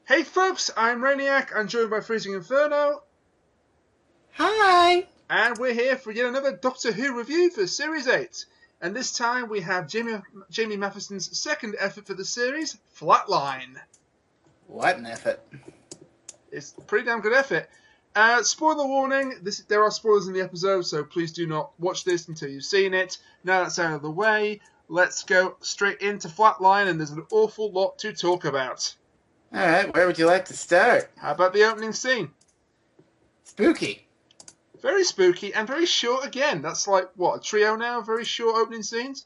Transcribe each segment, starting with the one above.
Hey folks, I'm Rainiac. I'm joined by FreezingInferno. Hi! And we're here for yet another Doctor Who review for Series 8. And this time we have Jamie Mathieson's second effort for the series, Flatline. What an effort. It's a pretty damn good effort. Spoiler warning, there are spoilers in the episode, so please do not watch this until you've seen it. Now that's out of the way, let's go straight into Flatline, and there's an awful lot to talk about. Alright, where would you like to start? How about the opening scene? Spooky. Very spooky and very short again. That's like, what, a trio now? Very short opening scenes?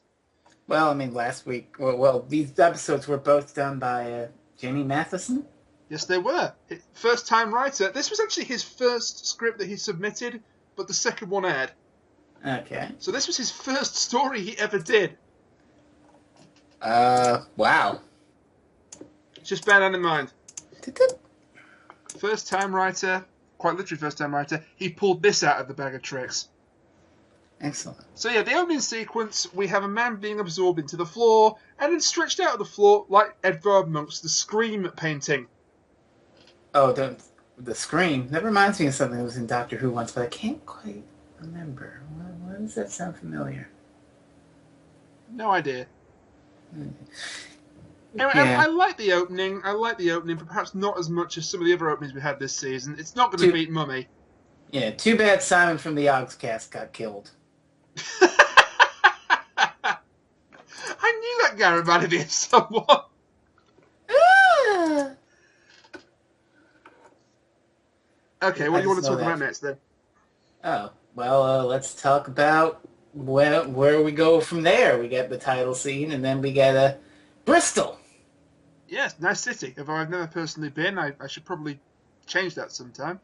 Well, I mean, last week... Well, these episodes were both done by Jamie Mathieson. Yes, they were. First-time writer. This was actually his first script that he submitted, but the second one aired. Okay. So this was his first story he ever did. Wow. Just bear that in mind. First-time writer, quite literally first-time writer, he pulled this out of the bag of tricks. Excellent. So yeah, the opening sequence, we have a man being absorbed into the floor, and then stretched out of the floor like Edvard Munch's The Scream painting. Oh, the Scream. That reminds me of something that was in Doctor Who once, but I can't quite remember. Why does that sound familiar? No idea. Anyway, Yeah. I like the opening. But perhaps not as much as some of the other openings we had this season. It's not going to beat Mummy. Yeah, too bad Simon from the Yogscast got killed. I knew that guy reminded me of someone. Okay, what do you want to talk about next then? Oh, well, let's talk about where we go from there. We get the title scene, and then we get Bristol. Yes, nice city. Although I've never personally been, I should probably change that sometime.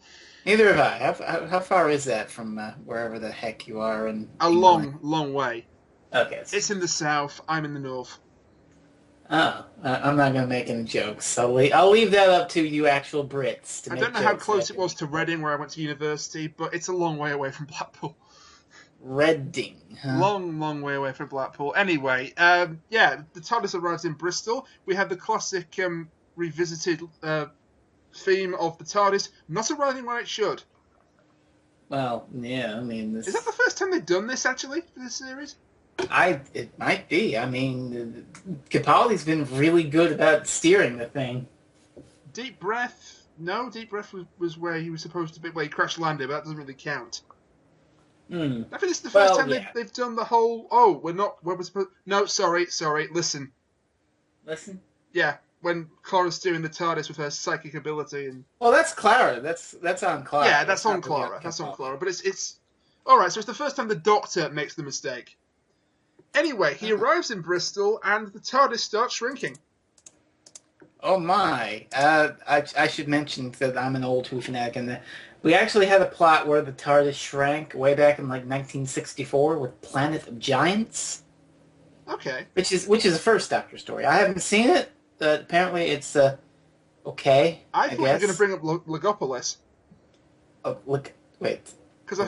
Neither have I. How far is that from wherever the heck you are? A long way. Okay. It's in the south. I'm in the north. Oh, I'm not going to make any jokes. I'll leave that up to you actual Brits to make jokes. I don't know how close it was to Reading, where I went to university, but it's a long way away from Blackpool. Reading, huh? Long way away from Blackpool. Anyway, the TARDIS arrives in Bristol. We have the classic revisited theme of the TARDIS not arriving where it should. Well, yeah, I mean... Is that the first time they've done this, actually, for this series? It might be. I mean, Capaldi's been really good about steering the thing. Deep Breath? No, Deep Breath was where he was supposed to be, where he crash-landed, but that doesn't really count. I think this is the first time they've done the whole, where we're supposed... No, sorry, listen. Listen? Yeah, when Clara's steering the TARDIS with her psychic ability and... Well, that's Clara. That's on Clara. Yeah, that's on Clara. That's on Clara. But it's... Alright, so it's the first time the Doctor makes the mistake. Anyway, he arrives in Bristol, and the TARDIS starts shrinking. Oh my. I should mention that I'm an old Who fanatic, and we actually had a plot where the TARDIS shrank way back in like 1964 with Planet of Giants. Okay. Which is a first Doctor story. I haven't seen it. Apparently it's okay. I thought you were going to bring up Legopolis. Oh, look, wait. Because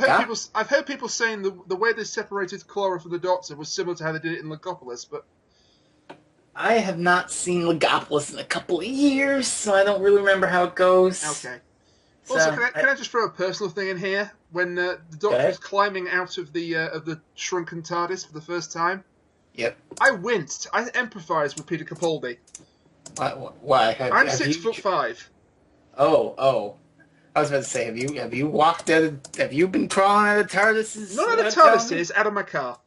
I've heard people saying the way they separated Clara from the Doctor was similar to how they did it in Legopolis, but I have not seen Legopolis in a couple of years, so I don't really remember how it goes. Okay. Also, can I just throw a personal thing in here? When the Doctor is climbing out of the shrunken TARDIS for the first time, yep, I winced. I empathised with Peter Capaldi. Why? I'm 6'5". Oh. I was about to say, have you walked out of... Have you been crawling out of TARDISes? Not out of TARDISes, out of my car.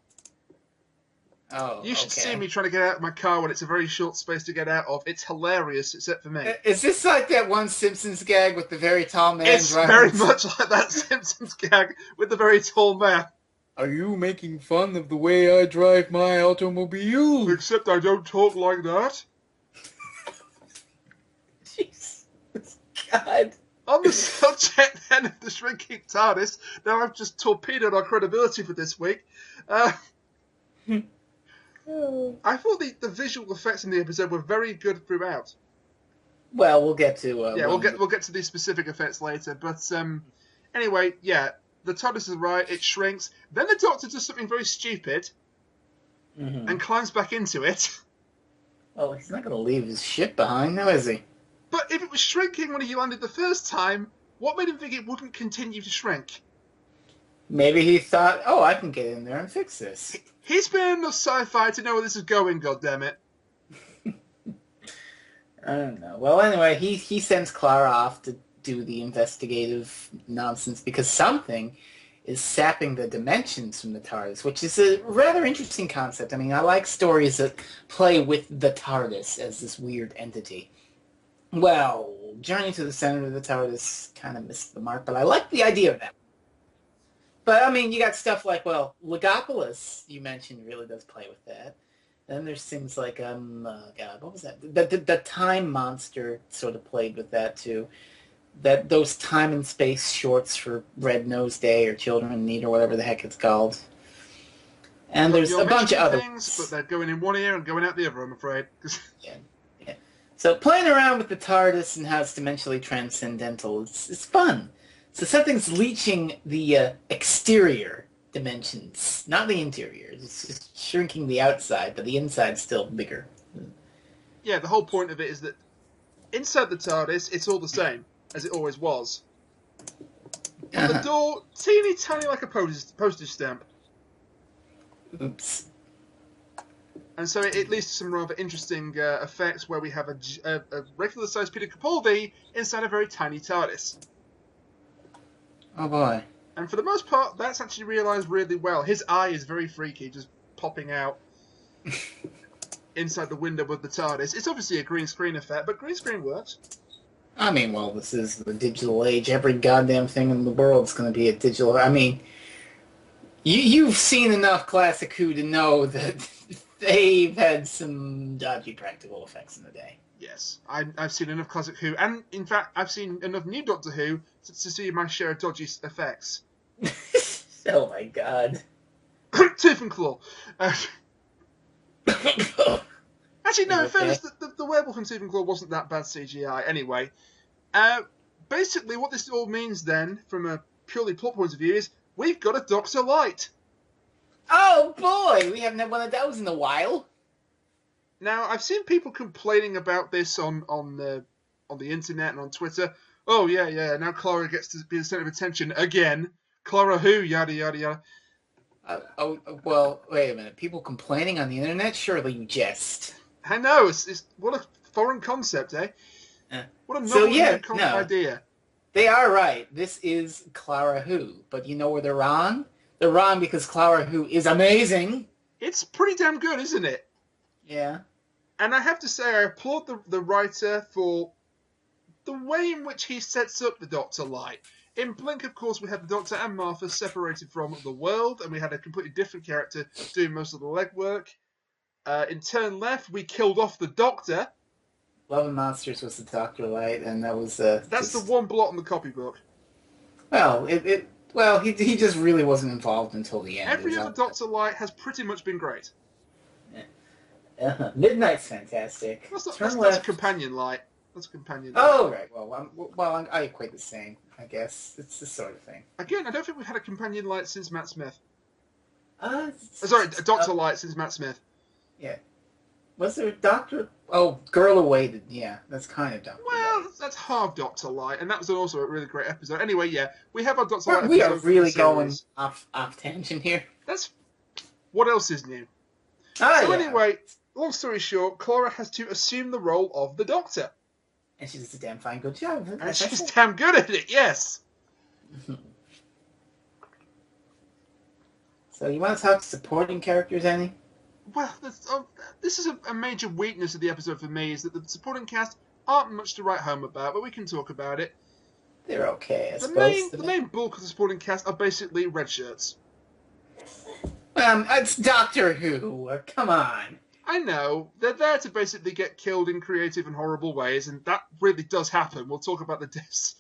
Oh, You should see me trying to get out of my car when it's a very short space to get out of. It's hilarious, except for me. Is this like that one Simpsons gag with the very tall man It's driving? very much like that Simpsons gag with the very tall man. Are you making fun of the way I drive my automobile? Except I don't talk like that. Jesus. God. On the subject then of the shrinking TARDIS, now I've just torpedoed our credibility for this week. I thought the visual effects in the episode were very good throughout. Well, we'll get to... we'll get to these specific effects later. But anyway, yeah, the TARDIS is right, it shrinks. Then the Doctor does something very stupid and climbs back into it. Well, he's not going to leave his ship behind, now is he? But if it was shrinking when he landed the first time, what made him think it wouldn't continue to shrink? Maybe he thought, oh, I can get in there and fix this. He's been enough sci-fi to know where this is going, goddammit. I don't know. Well, anyway, he sends Clara off to do the investigative nonsense because something is sapping the dimensions from the TARDIS, which is a rather interesting concept. I mean, I like stories that play with the TARDIS as this weird entity. Well, Journey to the Center of the TARDIS kind of missed the mark, but I like the idea of that. But, I mean, you got stuff like, well, Legopolis, you mentioned, really does play with that. Then there's things like, God, what was that? The Time Monster sort of played with that, too. Those time and space shorts for Red Nose Day or Children in Need or whatever the heck it's called. And there's a bunch of other things, but they're going in one ear and going out the other, I'm afraid. Yeah. So playing around with the TARDIS and how it's dimensionally transcendental, it's fun. So something's leeching the exterior dimensions, not the interior. It's just shrinking the outside, but the inside's still bigger. Yeah, the whole point of it is that inside the TARDIS, it's all the same, as it always was. On the door, teeny tiny like a postage stamp. Oops. And so it leads to some rather interesting effects where we have a regular-sized Peter Capaldi inside a very tiny TARDIS. Oh boy. And for the most part, that's actually realised really well. His eye is very freaky, just popping out inside the window of the TARDIS. It's obviously a green screen effect, but green screen works. I mean, well, this is the digital age. Every goddamn thing in the world's going to be a digital... I mean, you've seen enough Classic Who to know that they've had some dodgy practical effects in the day. Yes, I've seen enough Classic Who, and in fact, I've seen enough new Doctor Who to see my share of dodgy effects. Oh my god. Tooth and claw. Actually, no, in fairness, the werewolf in Tooth and Claw wasn't that bad CGI. Anyway, basically what this all means then, from a purely plot point of view, is we've got a Doctor Light. Oh boy, we haven't had one of those in a while. Now, I've seen people complaining about this on the internet and on Twitter. Oh, yeah, now Clara gets to be the centre of attention again. Clara Who, yada, yada, yada. Well, wait a minute. People complaining on the internet? Surely you jest. I know, it's what a foreign concept, eh? What a novel idea. They are right. This is Clara Who. But you know where they're wrong? They're wrong because Clara Who is amazing. It's pretty damn good, isn't it? Yeah. And I have to say, I applaud the writer for the way in which he sets up the Doctor Light. In Blink, of course, we had the Doctor and Martha separated from the world, and we had a completely different character doing most of the legwork. In Turn Left, we killed off the Doctor. Love and Monsters was the Doctor Light, and that was... That's the one blot on the copybook. Well, he just really wasn't involved until the end. Every other Doctor Light has pretty much been great. Midnight's fantastic. That's a companion light. That's a companion light. Oh, right. Well, I equate the same, I guess. It's the sort of thing. Again, I don't think we've had a companion light since Matt Smith. Sorry, a Doctor Light since Matt Smith. Yeah. Was there a Doctor... Oh, Girl Awaited. Yeah, that's kind of Doctor Well, Light. that's half Doctor Light, and that was also a really great episode. Anyway, yeah, we have our Doctor Light We episode are really for the going series. off tangent here. That's... What else is new? Anyway, long story short, Clara has to assume the role of the Doctor. And she does a damn fine good job. And she's damn good at it, yes! So you want to talk supporting characters, Annie? Well, this is a major weakness of the episode for me, is that the supporting cast aren't much to write home about, but we can talk about it. They're okay, I suppose. The main bulk of the supporting cast are basically red shirts. It's Doctor Who. Come on. I know. They're there to basically get killed in creative and horrible ways, and that really does happen. We'll talk about the deaths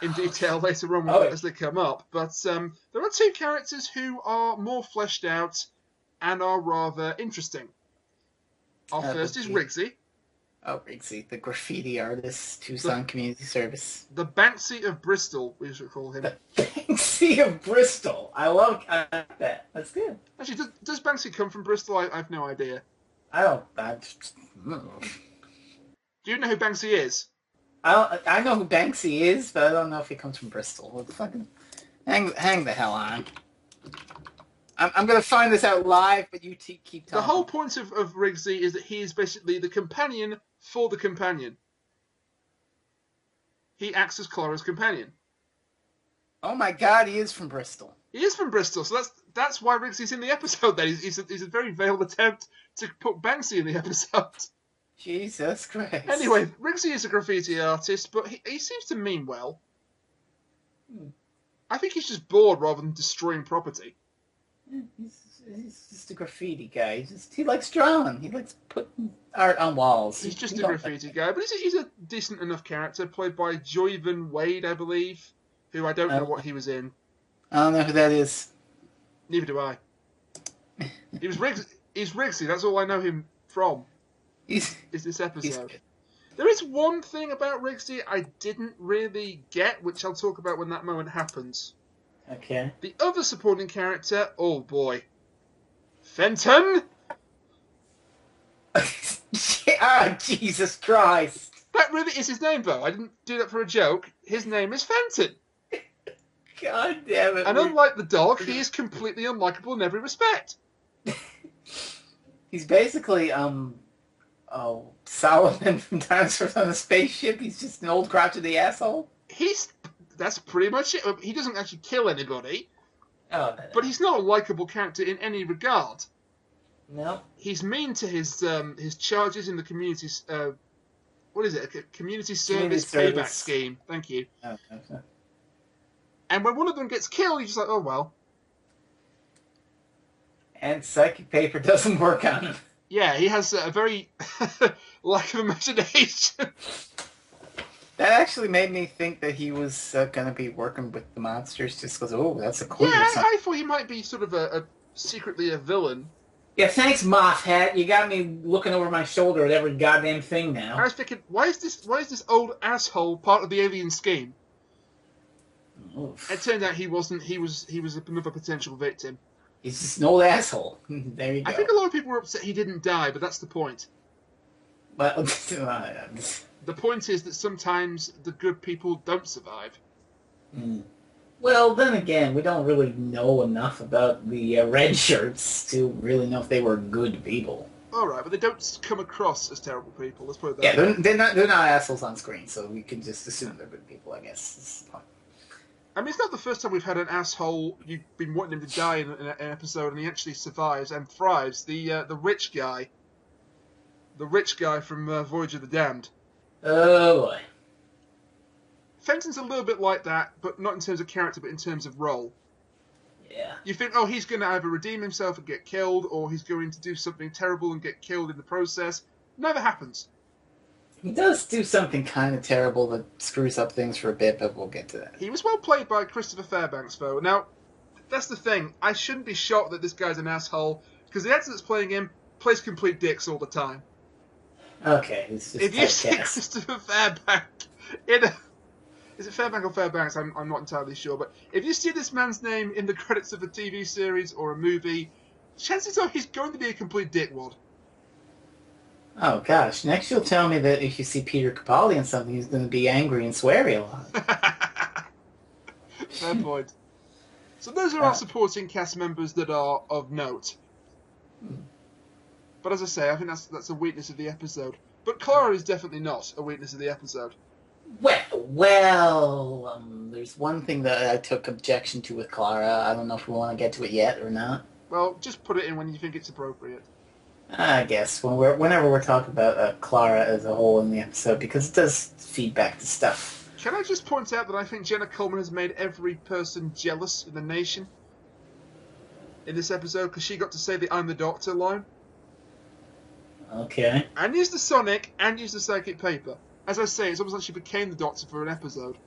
in detail later on as they come up. But there are two characters who are more fleshed out and are rather interesting. Our first is Rigsy. Oh, Rigsy, the graffiti artist who's on community service. The Banksy of Bristol, we should call him. The Banksy of Bristol. I like that. That's good. Actually, does Banksy come from Bristol? I have no idea. I don't... Do you know who Banksy is? I know who Banksy is, but I don't know if he comes from Bristol. What the fucking hang the hell on. I'm gonna find this out live, but you keep The talking. whole point of Rigsy is that he is basically the companion for the companion. He acts as Clara's companion. Oh my god, he is from Bristol. He is from Bristol, so that's why Rigsy's in the episode. Then he's a very veiled attempt to put Banksy in the episode. Jesus Christ. Anyway, Rigsy is a graffiti artist, but he seems to mean well. I think he's just bored rather than destroying property. He's just a graffiti guy. He likes drawing. He likes putting art on walls. He's just a graffiti guy, but he's a decent enough character, played by Joyvan Wade, I believe, who I don't know what he was in. I don't know who that is. Neither do I. He's Rigsy, that's all I know him from. Is this episode. There is one thing about Rigsy I didn't really get, which I'll talk about when that moment happens. Okay. The other supporting character, oh boy. Fenton? Oh, Jesus Christ. That really is his name, though. I didn't do that for a joke. His name is Fenton. God damn it. And unlike the dog, he is completely unlikable in every respect. He's basically, Solomon from Dinosaurs on a Spaceship. He's just an old crotchety asshole. That's pretty much it. He doesn't actually kill anybody. Oh, no. But he's not a likable character in any regard. No. He's mean to his charges in the community. What is it? A community service payback scheme. Thank you. Oh, okay. And when one of them gets killed, he's just like, oh well. And psychic paper doesn't work on him. Yeah, he has a very lack of imagination. That actually made me think that he was going to be working with the monsters just because, oh, that's a clue. Yeah, I thought he might be sort of secretly a villain. Yeah, thanks, Moth Hat. You got me looking over my shoulder at every goddamn thing now. I was thinking, why is this old asshole part of the alien scheme? Oof. It turned out he wasn't. He was another potential victim. He's just an old asshole. There you go. I think a lot of people were upset he didn't die, but that's the point. Well, the point is that sometimes the good people don't survive. Well, then again, we don't really know enough about the red shirts to really know if they were good people. All right, but they don't come across as terrible people. Let's put it that way. Yeah, they're not assholes on screen, so we can just assume they're good people, I guess. I mean, it's not the first time we've had an asshole you've been wanting him to die in an episode, and he actually survives and thrives. The rich guy from Voyage of the Damned. Oh boy. Fenton's a little bit like that, but not in terms of character, but in terms of role. Yeah. You think, oh, he's going to either redeem himself and get killed, or he's going to do something terrible and get killed in the process. Never happens. He does do something kind of terrible that screws up things for a bit, but we'll get to that. He was well played by Christopher Fairbanks, though. Now, that's the thing. I shouldn't be shocked that this guy's an asshole, because the actor that's playing him plays complete dicks all the time. Okay, it's just if you see Christopher Fairbanks in a... Is it Fairbank or Fairbanks? I'm not entirely sure. But if you see this man's name in the credits of a TV series or a movie, chances are he's going to be a complete dickwad. Oh, gosh. Next you'll tell me that if you see Peter Capaldi in something, he's going to be angry and sweary a lot. Fair point. So those are our supporting cast members that are of note. But as I say, I think that's a weakness of the episode. But Clara is definitely not a weakness of the episode. Well, there's one thing that I took objection to with Clara. I don't know if we want to get to it yet or not. Well, just put it in when you think it's appropriate. I guess whenever we're talking about Clara as a whole in the episode, because it does feed back to stuff. Can I just point out that I think Jenna Coleman has made every person jealous in the nation in this episode, because she got to say the "I'm the Doctor" line. Okay. And use the Sonic, and use the psychic paper. As I say, it's almost like she became the Doctor for an episode.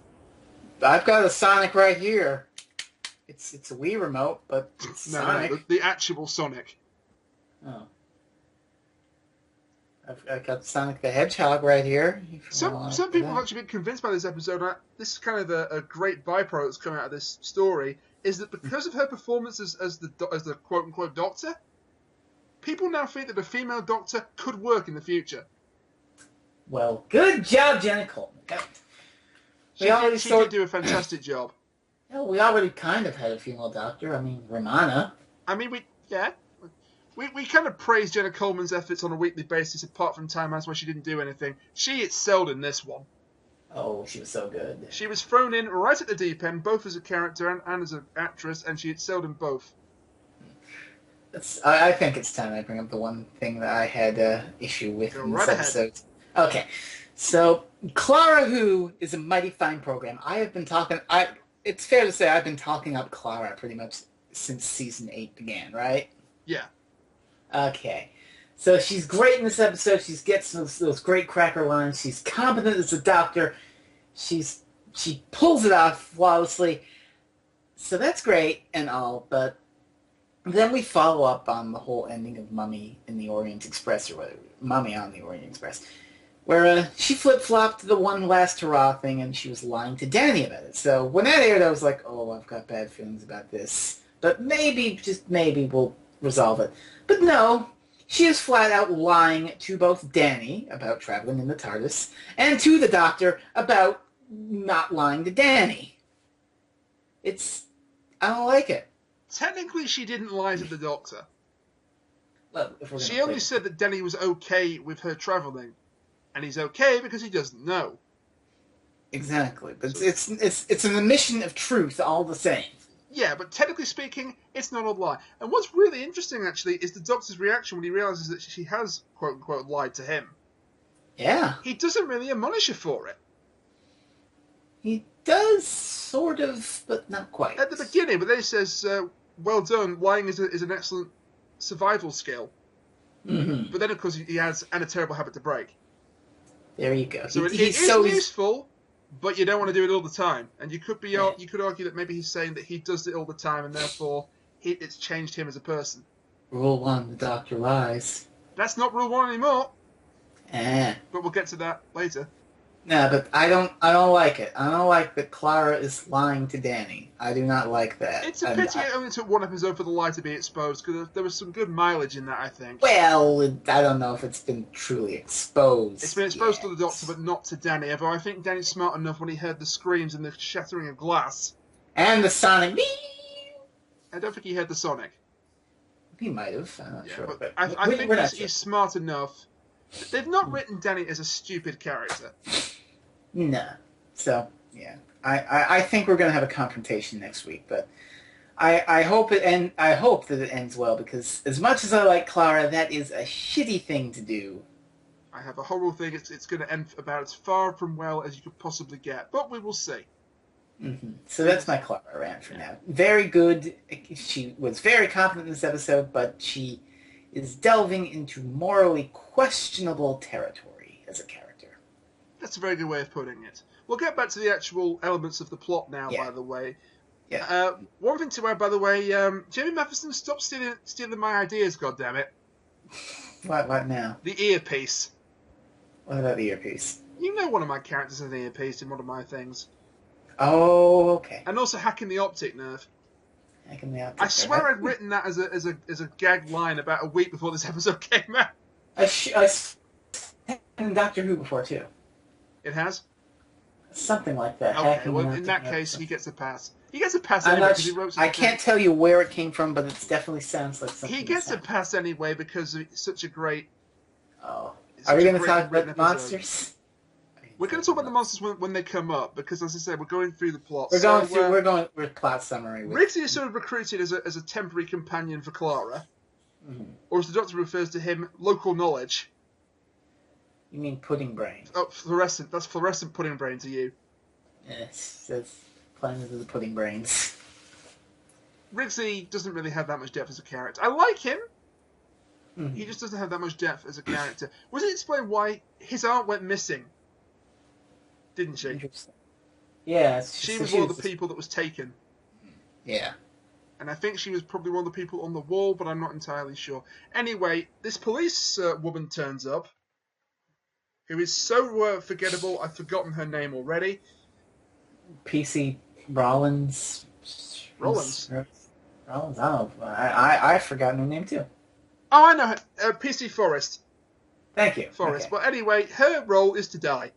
I've got a Sonic right here. It's a Wii remote, but it's Sonic. No, the actual Sonic. Oh. I've got Sonic the Hedgehog right here. Some people have actually been convinced by this episode. This is kind of a great byproduct that's come out of this story, is that because of her performance as the quote-unquote Doctor, people now think that a female Doctor could work in the future. Well, good job, Jenna Coleman. She did do a fantastic job. We already kind of had a female doctor. I mean, Romana. I mean, we kind of praise Jenna Coleman's efforts on a weekly basis, apart from times where she didn't do anything. She excelled in this one. Oh, she was so good. She was thrown in right at the deep end, both as a character and as an actress, and she excelled in both. I think it's time I bring up the one thing that I had issue with in this episode. Okay, so Clara Who is a mighty fine program. I have been talking... It's fair to say I've been talking up Clara pretty much since Season 8 began, right? Yeah. Okay. So she's great in this episode. She gets those great cracker lines. She's competent as a doctor. She pulls it off flawlessly. So that's great and all, but then we follow up on the whole ending of Mummy in the Orient Express, or whatever, Mummy on the Orient Express, where she flip-flopped the one last hurrah thing and she was lying to Danny about it. So when that aired, I was like, oh, I've got bad feelings about this. But maybe, just maybe, we'll resolve it. But no, she is flat out lying to both Danny about traveling in the TARDIS and to the Doctor about not lying to Danny. I don't like it. Technically, she didn't lie to the Doctor. Well, she only said that Danny was okay with her traveling. And he's okay because he doesn't know. Exactly. But it's an admission of truth all the same. Yeah, but technically speaking, it's not a lie. And what's really interesting, actually, is the Doctor's reaction when he realises that she has, quote-unquote, lied to him. Yeah. He doesn't really admonish her for it. He does, sort of, but not quite. At the beginning, but then he says, well done, lying is an excellent survival skill. Mm-hmm. But then, of course, he has, and a terrible habit to break. There you go. So it is useful, but you don't want to do it all the time. And you could argue that maybe he's saying that he does it all the time, and therefore it's changed him as a person. Rule 1, the Doctor lies. That's not Rule 1 anymore. But we'll get to that later. No, but I don't like it. I don't like that Clara is lying to Danny. I do not like that. It's a pity it only took one episode for the lie to be exposed, because there was some good mileage in that, I think. Well, I don't know if it's been truly exposed. It's been exposed to the Doctor, but not to Danny. Although I think Danny's smart enough when he heard the screams and the shattering of glass. And the sonic. I don't think he heard the sonic. He might have. I'm not sure. But I think he's smart enough. They've not written Danny as a stupid character. No. So, yeah. I think we're going to have a confrontation next week, but I hope that it ends well, because as much as I like Clara, that is a shitty thing to do. I have a horrible thing. It's going to end about as far from well as you could possibly get, but we will see. Mm-hmm. So that's my Clara rant for now. Very good. She was very competent in this episode, but she is delving into morally questionable territory as a character. That's a very good way of putting it. We'll get back to the actual elements of the plot now, by the way. Yeah. One thing to add, by the way, Jamie Mathieson, stop stealing my ideas, goddammit. What now? The earpiece. What about the earpiece? You know one of my characters has an earpiece in one of my things. Oh, okay. And also hacking the optic nerve. Hacking the optic nerve. I swear I'd written that as a gag line about a week before this episode came out. I've in Doctor Who before, too. It has? Something like that. Okay, well, in that case, he gets a pass. He gets a pass anyway because he wrote something. I can't tell you where it came from, but it definitely sounds like something. He gets a pass anyway because it's such a great... Oh. Are we going to talk about the monsters? We're going to talk about the monsters when they come up, because, as I said, we're going through the plot. We're going through plot summary. Riggsy is sort of recruited as a temporary companion for Clara. Mm-hmm. Or as the Doctor refers to him, local knowledge. You mean pudding brain? Oh, fluorescent. That's fluorescent pudding brain to you. Yes, that's Planet of the Pudding Brains. Riggsy doesn't really have that much depth as a character. I like him. Mm-hmm. He just doesn't have that much depth as a character. Was it explained why his aunt went missing? Didn't she? Interesting. Yeah. She was one of the people that was taken. Yeah. And I think she was probably one of the people on the wall, but I'm not entirely sure. Anyway, this police woman turns up, who is so forgettable, I've forgotten her name already. PC Rollins. Rollins? Rollins, oh, I've forgotten her name too. Oh, I know her. PC Forrest. Thank you. Forrest. Okay. But anyway, her role is to die.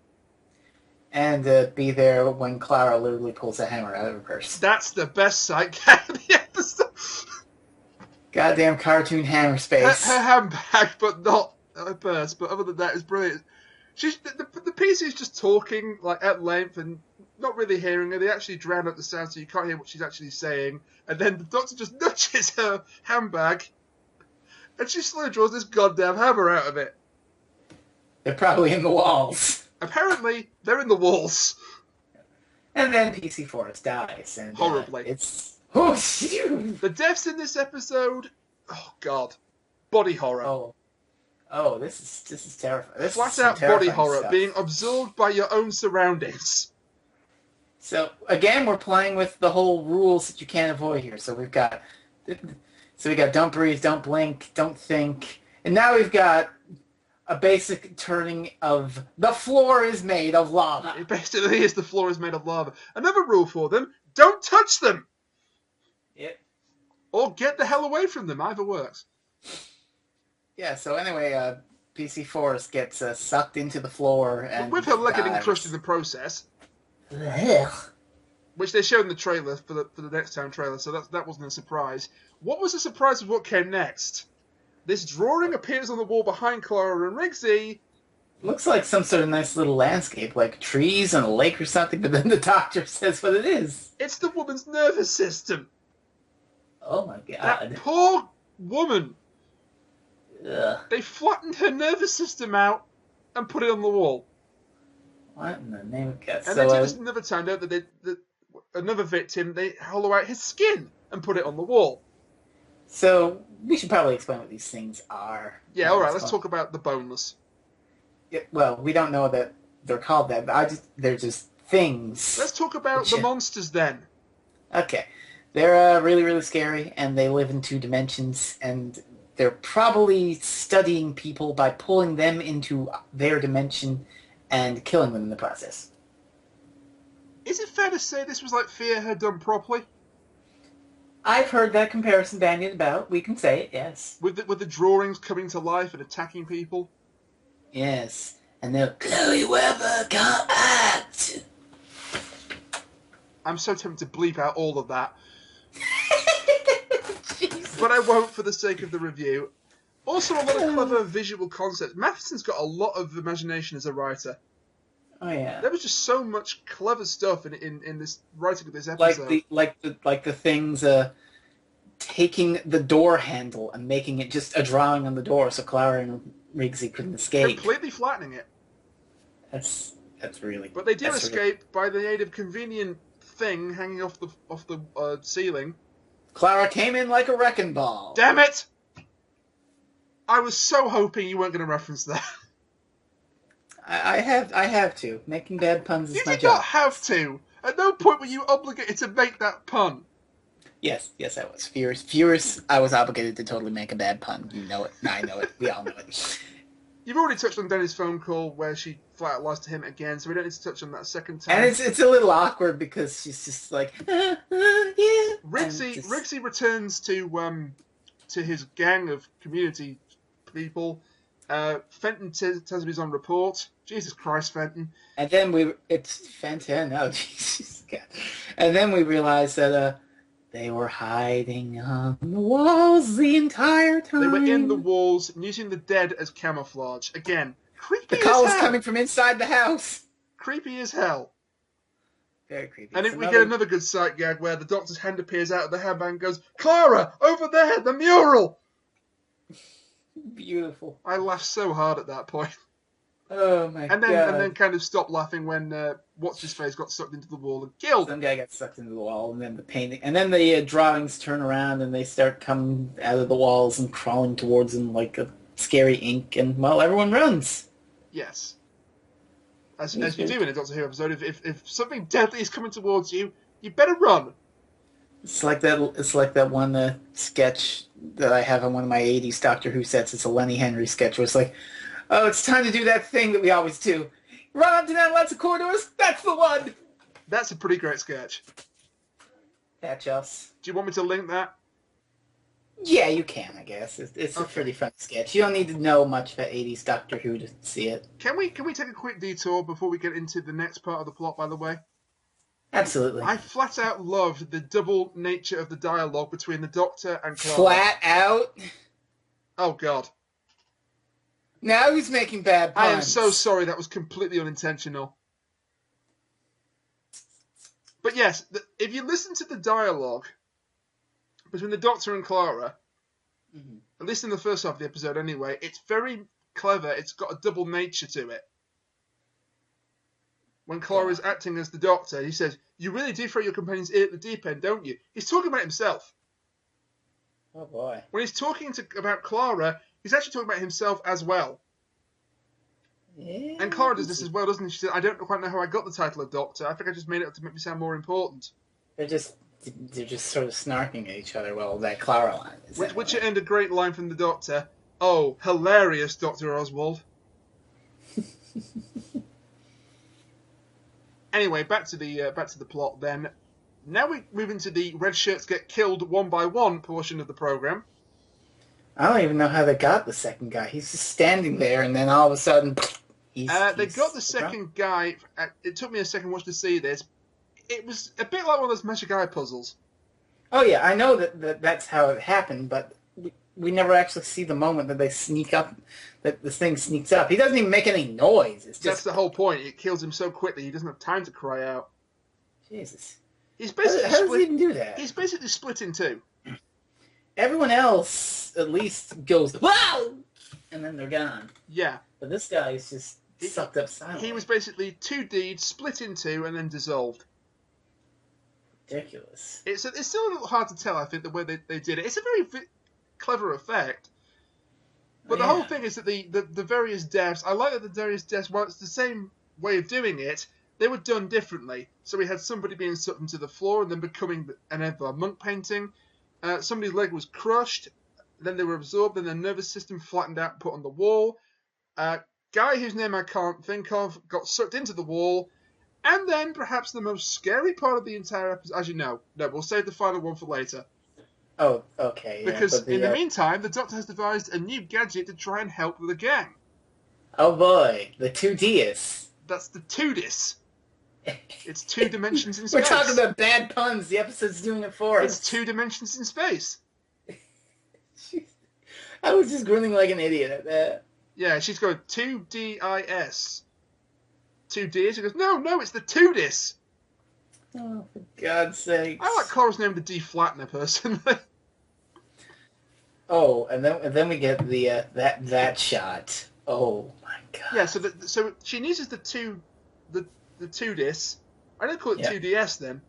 And be there when Clara literally pulls a hammer out of her purse. That's the best sight gag of the episode. Goddamn cartoon hammer space. Her handbag, but not her purse. But other than that, it's brilliant. The PC is just talking like at length and not really hearing her. They actually drown out the sound, so you can't hear what she's actually saying. And then the Doctor just nudges her handbag, and she slowly draws this goddamn hammer out of it. They're probably in the walls. Apparently, they're in the walls. And then PC Forrest dies. And, horribly. It's... The deaths in this episode, oh god, body horror. Oh, this is terrifying. This Flat out body horror, being absorbed by your own surroundings. So again, we're playing with the whole rules that you can't avoid here. So we got don't breathe, don't blink, don't think, and now we've got a basic turning of the floor is made of lava. It basically is the floor is made of lava. Another rule for them: don't touch them. Yep. Or get the hell away from them. Either works. Yeah. So anyway, PC Forrest gets sucked into the floor, and with her leg getting crushed in the process. Which they showed in the trailer for the next time trailer, so that wasn't a surprise. What was a surprise of what came next? This drawing appears on the wall behind Clara and Riggsy. Looks like some sort of nice little landscape, like trees and a lake or something, but then the Doctor says what it is. It's the woman's nervous system. Oh my god. That poor woman. Ugh. They flattened her nervous system out and put it on the wall. What in the name of God? And they did this another time, don't they? Another victim, they hollow out his skin and put it on the wall. So, we should probably explain what these things are. Yeah, alright, let's talk about the boneless. Yeah, well, we don't know that they're called that, but they're just things. Let's talk about the monsters then. Okay. They're really, really scary, and they live in 2 dimensions, and they're probably studying people by pulling them into their dimension and killing them in the process. Is it fair to say this was like Fear Her done properly? I've heard that comparison bandied about. We can say it, yes. With the drawings coming to life and attacking people? Yes. And they're, Chloe Webber can't act. I'm so tempted to bleep out all of that. But I won't for the sake of the review. Also, a lot of clever visual concepts. Mathieson's got a lot of imagination as a writer. Oh yeah. There was just so much clever stuff in this writing of this episode. Like the things taking the door handle and making it just a drawing on the door so Clara and Riggsy couldn't escape. Completely flattening it. That's really. But they do escape by the aid of a convenient thing hanging off the ceiling. Clara came in like a wrecking ball. Damn it! I was so hoping you weren't going to reference that. I have to. Making bad puns is my job. You did not have to. At no point were you obligated to make that pun. Yes, I was. Furious, I was obligated to totally make a bad pun. You know it. I know it. We all know it. You've already touched on Danny's phone call where she flat out lies to him again, so we don't need to touch on that second time. And it's a little awkward because she's just like, yeah. Riggsy returns to his gang of community people. Fenton tells him he's on report. Jesus Christ, Fenton. And then it's Fenton. Oh, Jesus God. And then we realize that they were hiding on the walls the entire time. They were in the walls, using the dead as camouflage. Again, creepy as hell. The call was coming from inside the house. Creepy as hell. Very creepy. And we get another good sight gag where the Doctor's hand appears out of the handbag and goes, Clara, over there, the mural! Beautiful. I laughed so hard at that point. Oh my God. And then kind of stopped laughing when What's-His-Face got sucked into the wall and killed. Some guy got sucked into the wall, and then the painting, and then the drawings turn around and they start coming out of the walls and crawling towards them like a scary ink, and well, everyone runs. Yes. As you do in a Doctor Who episode, if something deadly is coming towards you, you better run. It's like that one sketch that I have on one of my 80s Doctor Who sets. It's a Lenny Henry sketch where it's like, oh, it's time to do that thing that we always do. Run up and down lots of corridors. That's the one. That's a pretty great sketch. Catch us. Do you want me to link that? Yeah, you can, I guess. It's a Okay. pretty fun sketch. You don't need to know much about 80s Doctor Who to see it. Can we take a quick detour before we get into the next part of the plot, by the way? Absolutely. I flat out loved the double nature of the dialogue between the Doctor and Clara. Flat out? Oh, God. Now who's making bad puns? I am so sorry, that was completely unintentional. But yes, if you listen to the dialogue between the Doctor and Clara, at least in the first half of the episode anyway, it's very clever. It's got a double nature to it. When Clara is acting as the Doctor, he says, "You really do throw your companion's ear at the deep end, don't you?" He's talking about himself. Oh, boy. When he's talking about Clara, he's actually talking about himself as well. Yeah, and Clara does this as well, doesn't she? She says, "I don't quite know how I got the title of Doctor. I think I just made it up to make me sound more important." They're just sort of snarking at each other. Well, that Clara line. Which earned a great line from the Doctor. "Oh, hilarious, Dr. Oswald." Anyway, back to the plot then. Now we move into the red shirts get killed one by one portion of the program. I don't even know how they got the second guy. He's just standing there, and then all of a sudden, they got the second guy. It took me a second watch to see this. It was a bit like one of those Magic Eye puzzles. Oh yeah, I know that's how it happened, but we never actually see the moment that they sneak up, that this thing sneaks up. He doesn't even make any noise. It's just... That's the whole point. It kills him so quickly he doesn't have time to cry out. Jesus. He's basically how does he even do that? He's basically split in two. Everyone else at least goes, "Wow!" and then they're gone. Yeah. But this guy is just sucked up silently. He was basically two deeds split in two and then dissolved. Ridiculous. It's still a little hard to tell, I think, the way they did it. It's a very clever effect. But the whole thing is that the various deaths, I like that the various deaths, while it's the same way of doing it, they were done differently. So we had somebody being sucked into the floor and then becoming an Edvard Munch painting. Somebody's leg was crushed, then they were absorbed, then their nervous system flattened out and put on the wall. Guy whose name I can't think of got sucked into the wall. And then, perhaps the most scary part of the entire episode, as you know, we'll save the final one for later. Oh, okay. Yeah, because in the meantime, the Doctor has devised a new gadget to try and help the gang. Oh boy, the 2DS. That's the 2DS. It's 2 dimensions in space. We're talking about bad puns. The episode's doing it for us. It's 2 dimensions in space. I was just grinning like an idiot at that. Yeah, she's going 2DIS. 2D. She goes, no, it's the 2DS. Oh, for God's sake! I like Clara's name, the D flattener, personally. Oh, and then we get the that shot. Oh my God! Yeah, so she uses the 2DS. I don't call it 2DS then.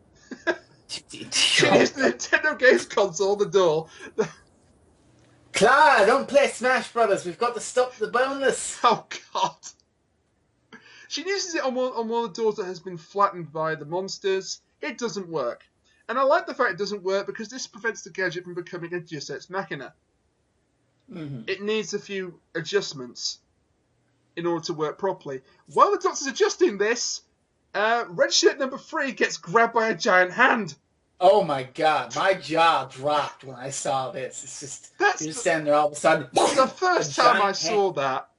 She used the Nintendo Games Console, the door. Clara, don't play Smash Brothers. We've got to stop the bonus. Oh God! She uses it on one of the doors that has been flattened by the monsters. It doesn't work. And I like the fact it doesn't work because this prevents the gadget from becoming a Deus Ex Machina. Mm-hmm. It needs a few adjustments in order to work properly. While the Doctor's adjusting this, red shirt number 3 gets grabbed by a giant hand. Oh my God, my jaw dropped when I saw this. It's just, you're just standing there all of a sudden. The first time I saw that,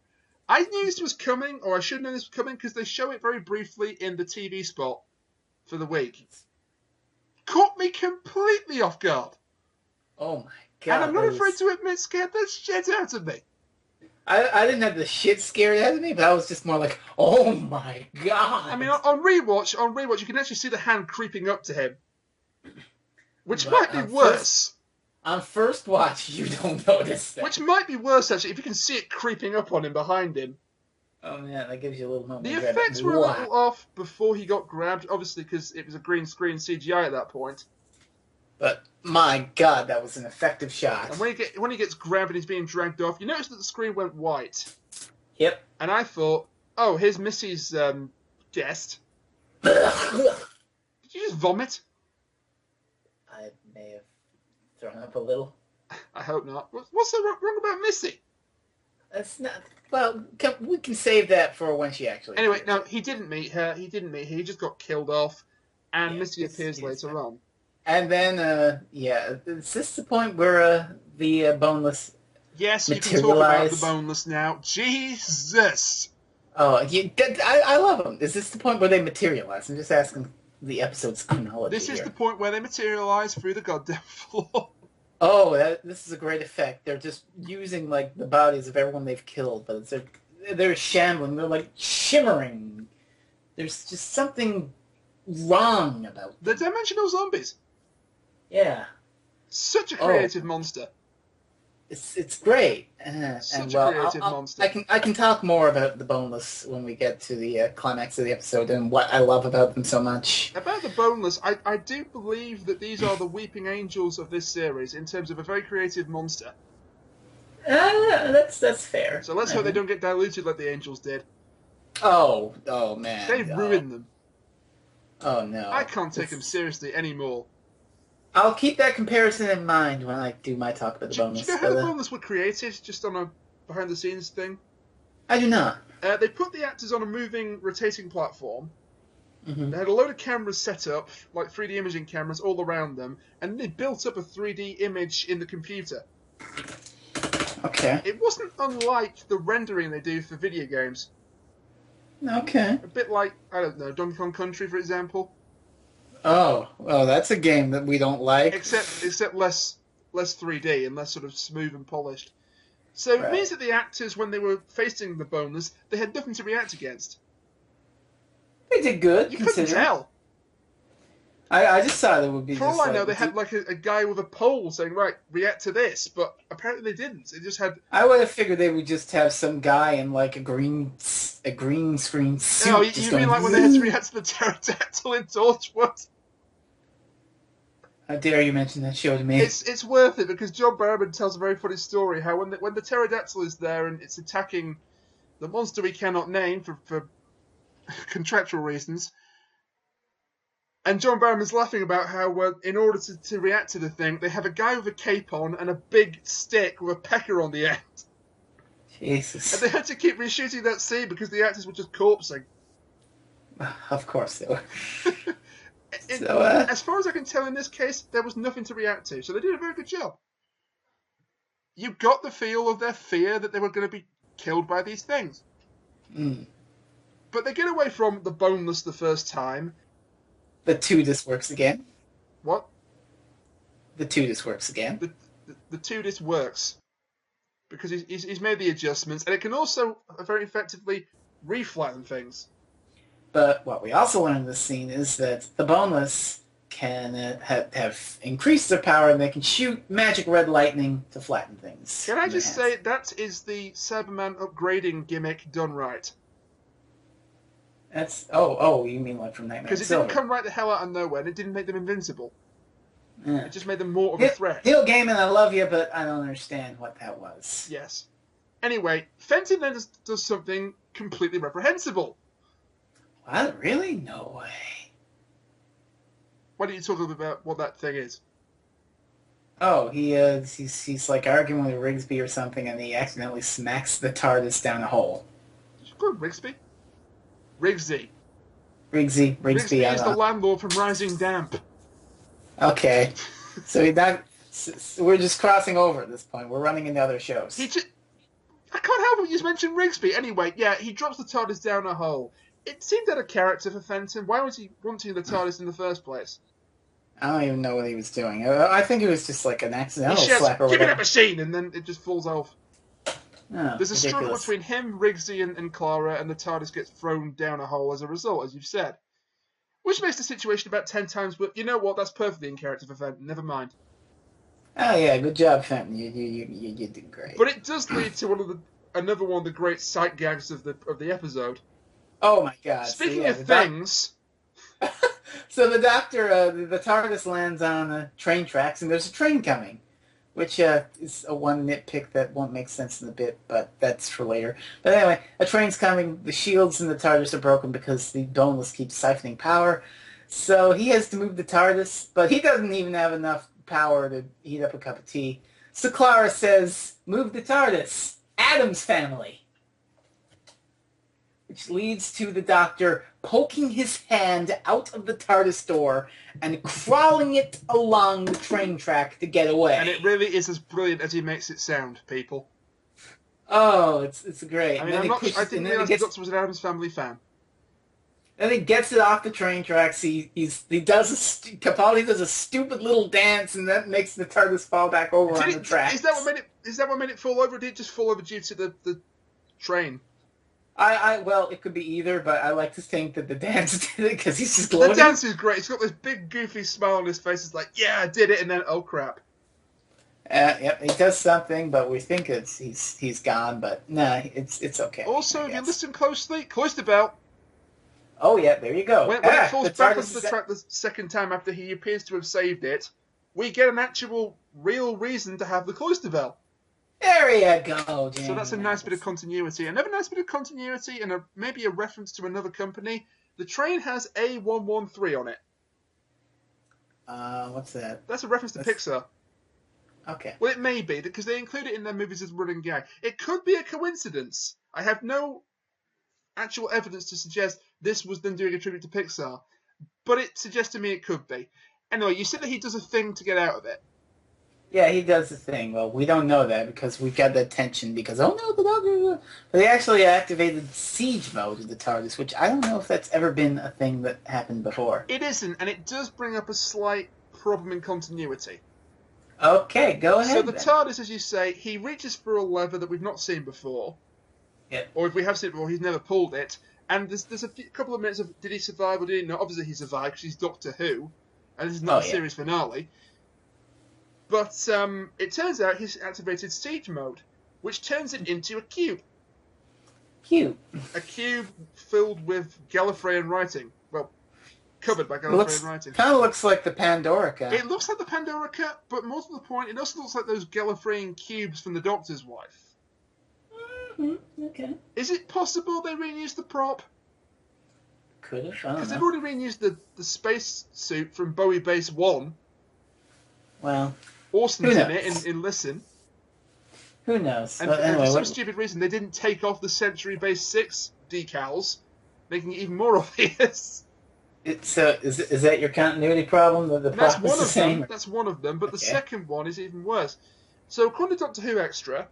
I knew this was coming, or I should have known this was coming, because they show it very briefly in the TV spot for the week. Caught me completely off guard. Oh my God. And I'm not afraid to admit, scared the shit out of me. I didn't have the shit scared out of me, but I was just more like, oh my God. I mean, on rewatch, you can actually see the hand creeping up to him. Which might be worse. On first watch, you don't notice that. Which might be worse, actually, if you can see it creeping up on him behind him. Oh, yeah, that gives you a little moment. The effects were a little off before he got grabbed, obviously, because it was a green screen CGI at that point. But, my God, that was an effective shot. And when he gets grabbed and he's being dragged off, you notice that the screen went white. Yep. And I thought, oh, here's Missy's guest. Did you just vomit? I may have thrown up a little. I hope not. What's so wrong about Missy? That's not... Well, we can save that for when she actually... Anyway, no, he didn't meet her. He just got killed off. And Missy appears later on. And then, is this the point where the boneless Yes, you can talk about the materialize? boneless now. Jesus! Oh, I love them. Is this the point where they materialize? I'm just asking the episode's chronology This is the here. point where they materialise through the goddamn floor. Oh, this is a great effect. They're just using like the bodies of everyone they've killed, but they're shambling. They're like shimmering. There's just something wrong about The them. dimensional zombies. Yeah. Such a Oh, creative monster. it's great. Such And a well, creative monster. I can talk more about the boneless when we get to the climax of the episode and what I love about them so much. About the boneless, I do believe that these are the weeping angels of this series in terms of a very creative monster. That's fair. So let's hope they don't get diluted like the angels did. Oh man, They've ruined them. Oh no, I can't take them seriously anymore. I'll keep that comparison in mind when I do my talk about the boneless. Do you know how the boneless were created? Just on a behind-the-scenes thing. I do not. They put the actors on a moving, rotating platform. Mm-hmm. They had a load of cameras set up, like 3D imaging cameras, all around them, and they built up a 3D image in the computer. Okay. It wasn't unlike the rendering they do for video games. Okay. A bit like, I don't know, Donkey Kong Country, for example. Oh, that's a game that we don't like. Except less 3D and less sort of smooth and polished. So it means that the actors, when they were facing the boneless, they had nothing to react against. They did good. You couldn't tell. I just thought it would be. For all I know, they had like a guy with a pole saying, "Right, react to this," but apparently they didn't. They just had. I would have figured they would just have some guy in like a green screen suit. No, you mean like when they had to react to the pterodactyl in Torchwood? How dare you mention that show to me? It's worth it because John Barrowman tells a very funny story how when the pterodactyl is there and it's attacking the monster we cannot name for contractual reasons. And John Barrowman's laughing about how, in order to react to the thing, they have a guy with a cape on and a big stick with a pecker on the end. Jesus. And they had to keep reshooting that scene because the actors were just corpsing. Of course they were. As far as I can tell in this case, there was nothing to react to, so they did a very good job. You got the feel of their fear that they were going to be killed by these things. Mm. But they get away from the boneless the first time. The Tudis works again. What? The Tudis works again. The Tudis works. Because he's made the adjustments, and it can also very effectively reflatten things. But what we also learn in this scene is that the boneless can have increased their power, and they can shoot magic red lightning to flatten things. Can I just say, that is the Cyberman upgrading gimmick done right. That's you mean like from Nightmare? Because it didn't come right the hell out of nowhere, and it didn't make them invincible. Yeah. It just made them more of a threat. Neil Gaiman, I love you, but I don't understand what that was. Yes. Anyway, Fenton then does something completely reprehensible. What? Really? No way. Why don't you talk a little bit about what that thing is? Oh, he's like arguing with Rigsby or something, and he accidentally smacks the TARDIS down a hole. Did you call him Rigsby? Rigsy. Rigsby, Rigsby is the landlord from Rising Damp. Okay. So we're just crossing over at this point. We're running into other shows. I can't help it, you just mentioned Rigsby. Anyway, yeah, he drops the TARDIS down a hole. It seemed out of character for Fenton. Why was he wanting the TARDIS in the first place? I don't even know what he was doing. I think it was just like an accidental slap or whatever. Give me that machine! and then it just falls off. Oh, There's a struggle ridiculous. between him, Rigsy, and Clara, and the TARDIS gets thrown down a hole as a result, as you've said. Which makes the situation about 10 times, but you know what? That's perfectly in character for Fenton. Never mind. Oh yeah, good job, Fenton. You did great. But it does lead to another one of the great sight gags of the episode. Oh my god! Speaking of things, so the Doctor, the TARDIS lands on the train tracks, and there's a train coming, which is a one nitpick that won't make sense in the bit, but that's for later. But anyway, a train's coming. The shields in the TARDIS are broken because the boneless keeps siphoning power. So he has to move the TARDIS, but he doesn't even have enough power to heat up a cup of tea. So Clara says, "Move the TARDIS, Adam's family." which leads to the Doctor poking his hand out of the TARDIS door and crawling it along the train track to get away. And it really is as brilliant as he makes it sound, people. Oh, it's great. I mean, I didn't realise the Doctor was an Addams Family fan. And he gets it off the train tracks. Capaldi does a stupid little dance, and that makes the TARDIS fall back over on the tracks. Is that what made it fall over? Or did it just fall over due to the train? Well, it could be either, but I like to think that the dance did it because he's just gloating. The dance is great. He's got this big goofy smile on his face. It's like, yeah, I did it, and then, oh crap. Yep, he does something, but we think he's gone. But nah, it's okay. Also, if you listen closely, cloister bell. Oh yeah, there you go. When it falls back onto the track the second time after he appears to have saved it, we get an actual, real reason to have the cloister bell. There you go, James. So that's a nice bit of continuity. Another nice bit of continuity, and maybe a reference to another company. The train has A113 on it. What's that? That's a reference to Pixar. Okay. Well, it may be, because they include it in their movies as a running gag. It could be a coincidence. I have no actual evidence to suggest this was them doing a tribute to Pixar, but it suggests to me it could be. Anyway, you said that he does a thing to get out of it. Yeah, he does the thing. Well, we don't know that because we've got that tension because, oh no, the Doctor... But they actually activated siege mode of the TARDIS, which I don't know if that's ever been a thing that happened before. It isn't, and it does bring up a slight problem in continuity. Okay, go ahead. So the TARDIS, as you say, he reaches for a lever that we've not seen before. Yep. Or if we have seen it before, he's never pulled it. And there's a couple of minutes of, did he survive or did he not? Obviously he survived because he's Doctor Who, and this is not a series finale. But it turns out he's activated siege mode, which turns it into a cube. Cube. A cube filled with Gallifreyan writing. Well, covered by Gallifreyan writing. Kind of looks like the Pandora Cup. It looks like the Pandora Cup, but more to the point, it also looks like those Gallifreyan cubes from the Doctor's wife. Mm-hmm. Okay. Is it possible they reused the prop? Could have. Because they've already reused the space suit from Bowie Base 1. Well, Austin's in it in Listen. Who knows? And anyway, for some stupid reason, they didn't take off the Century Base 6 decals, making it even more obvious. Is that your continuity problem? That's one of them. That's one of them. But the second one is even worse. So, according to Doctor Who Extra,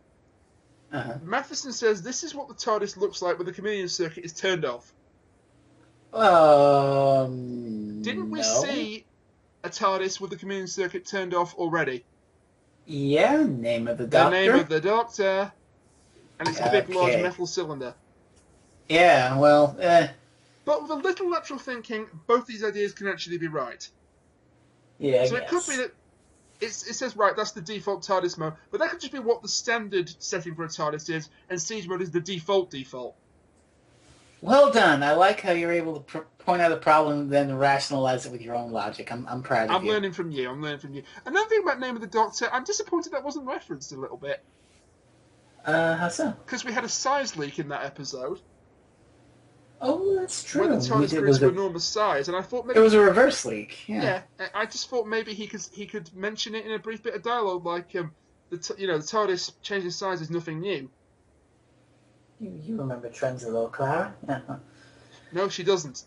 Mathieson says this is what the TARDIS looks like when the chameleon circuit is turned off. Didn't we see a TARDIS with the chameleon circuit turned off already? Yeah, name of the Doctor. The name of the Doctor. And it's a big, large metal cylinder. Yeah, well, But with a little lateral thinking, both these ideas can actually be right. Yeah, So it could be that it says, right, that's the default TARDIS mode, but that could just be what the standard setting for a TARDIS is, and siege mode is the default. Well done. I like how you're able to point out a problem and then rationalize it with your own logic. I'm proud of you. I'm learning from you. Another thing about Name of the Doctor, I'm disappointed that wasn't referenced a little bit. How so? Because we had a size leak in that episode. Oh, that's true. Where the TARDIS grew to enormous size, and I thought maybe it was a reverse leak. Yeah, I just thought maybe he could mention it in a brief bit of dialogue, like the TARDIS changing size is nothing new. You remember trends a little, Clara? Yeah. No, she doesn't.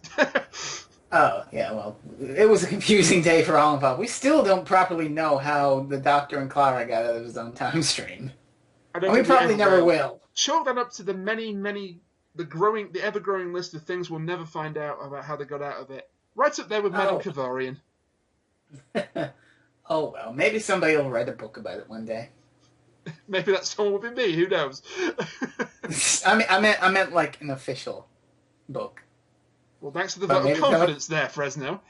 Oh, yeah, well, it was a confusing day for all involved. We still don't properly know how the Doctor and Clara got out of his own time stream. We probably never will. Chalk that up to the the ever-growing list of things we'll never find out about how they got out of it. Right up there with Madame Kavarian. Oh, well, maybe somebody will write a book about it one day. Maybe that someone will be me, who knows? I meant like an official book. Well, thanks for the vote of confidence there, Fresno.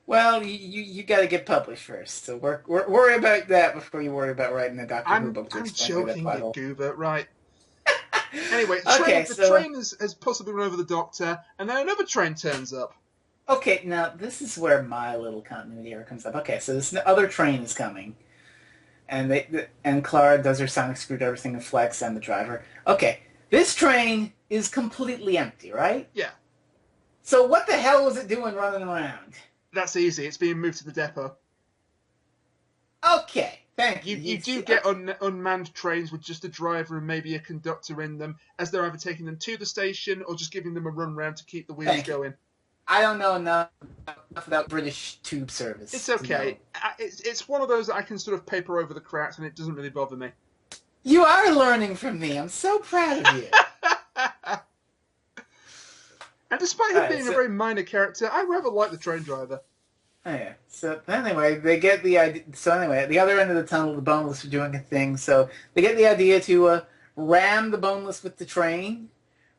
Well, you got to get published first, so worry about that before you worry about writing a Doctor Who book. I'm joking, you goober, right? Anyway, the train has possibly run over the Doctor, and then another train turns up. Okay, now this is where my little continuity error comes up. Okay, so this other train is coming, and Clara does her sonic screwdriver thing and flex on the driver. Okay, this train is completely empty, right? Yeah. So what the hell was it doing running around? That's easy. It's being moved to the depot. Okay, Thank you. You do get unmanned trains with just a driver and maybe a conductor in them, as they're either taking them to the station or just giving them a run round to keep the wheels going. I don't know enough about British tube service. It's okay. It's one of those that I can sort of paper over the cracks, and it doesn't really bother me. You are learning from me. I'm so proud of you. And despite him being a very minor character, I rather like the train driver. Oh, yeah. So anyway, they get the idea. So anyway, at the other end of the tunnel, the boneless are doing a thing. So they get the idea to ram the boneless with the train.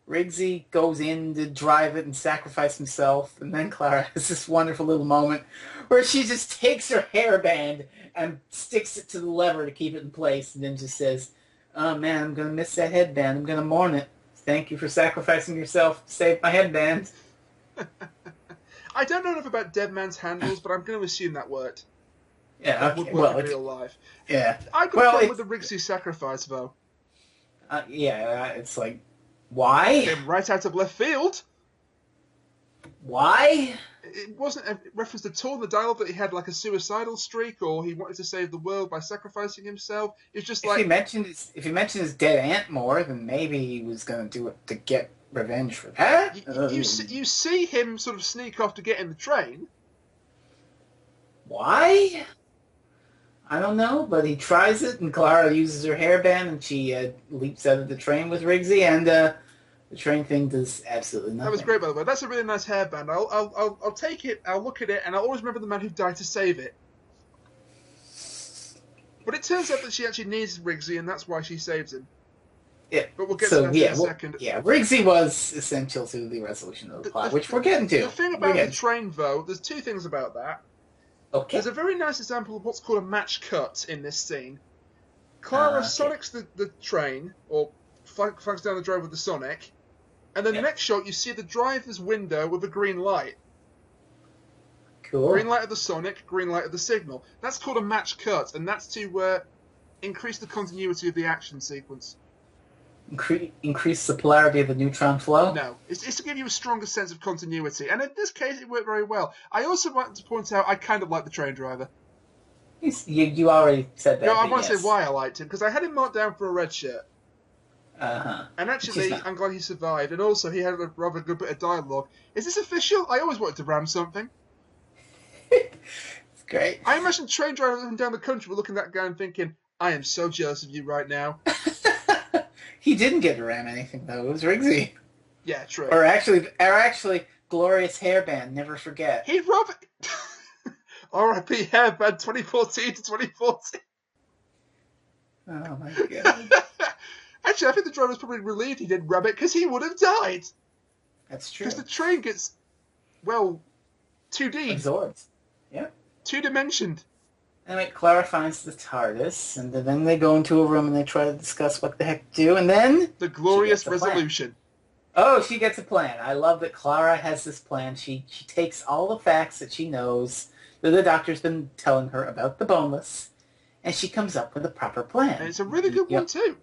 Riggsy goes in to drive it and sacrifice himself. And then Clara has this wonderful little moment where she just takes her hairband and sticks it to the lever to keep it in place, and then just says, "Oh man, I'm going to miss that headband. I'm going to mourn it. Thank you for sacrificing yourself to save my headband." I don't know enough about Dead Man's Handles, but I'm going to assume that worked. Yeah, that would work in real life. Yeah. I got a problem with the Riggsy sacrifice, though. It's like, why? Came right out of left field. Why? It wasn't a reference at all in the dialogue that he had like a suicidal streak or he wanted to save the world by sacrificing himself. It's just like... If he mentioned his dead aunt more, then maybe he was going to do it to get revenge for that. You see him sort of sneak off to get in the train. Why? I don't know, but he tries it, and Clara uses her hairband, and she leaps out of the train with Riggsy, and the train thing does absolutely nothing. That was great, by the way. That's a really nice hairband. I'll take it, I'll look at it, and I'll always remember the man who died to save it. But it turns out that she actually needs Riggsy, and that's why she saves him. Yeah. But we'll get to that in a second. Yeah, Riggsy was essential to the resolution of the plot, which we're getting to. The thing about the train, though, there's two things about that. Okay. There's a very nice example of what's called a match cut in this scene. Clara sonics the train, or flags down the drive with the Sonic, and then the next shot you see the driver's window with a green light. Cool. Green light of the Sonic, green light of the signal. That's called a match cut, and that's to increase the continuity of the action sequence. Increase the polarity of the neutron flow? No. It's to give you a stronger sense of continuity. And in this case, it worked very well. I also want to point out I kind of like the train driver. You already said that. No, I want to say why I liked him, because I had him marked down for a red shirt. Uh-huh. And actually, I'm glad he survived. And also, he had a rather good bit of dialogue. Is this official? I always wanted to ram something. It's great. I imagine train drivers up and down the country were looking at that guy and thinking, I am so jealous of you right now. He didn't get to ram anything, though. It was Riggsy. Yeah, true. Or actually, glorious hairband. Never forget. He'd rather... R.I.P. hairband 2014 to 2014. Oh, my God. Actually, I think the driver was probably relieved he didn't ram it because he would have died. That's true. Because the train gets, 2D. Absorbed. Yeah. Two-dimensioned. Anyway, Clara finds the TARDIS, and then they go into a room and they try to discuss what the heck to do, and then... The glorious resolution. Oh, she gets a plan. I love that Clara has this plan. She takes all the facts that she knows that the doctor's been telling her about the boneless, and she comes up with a proper plan. And it's a really good one, too.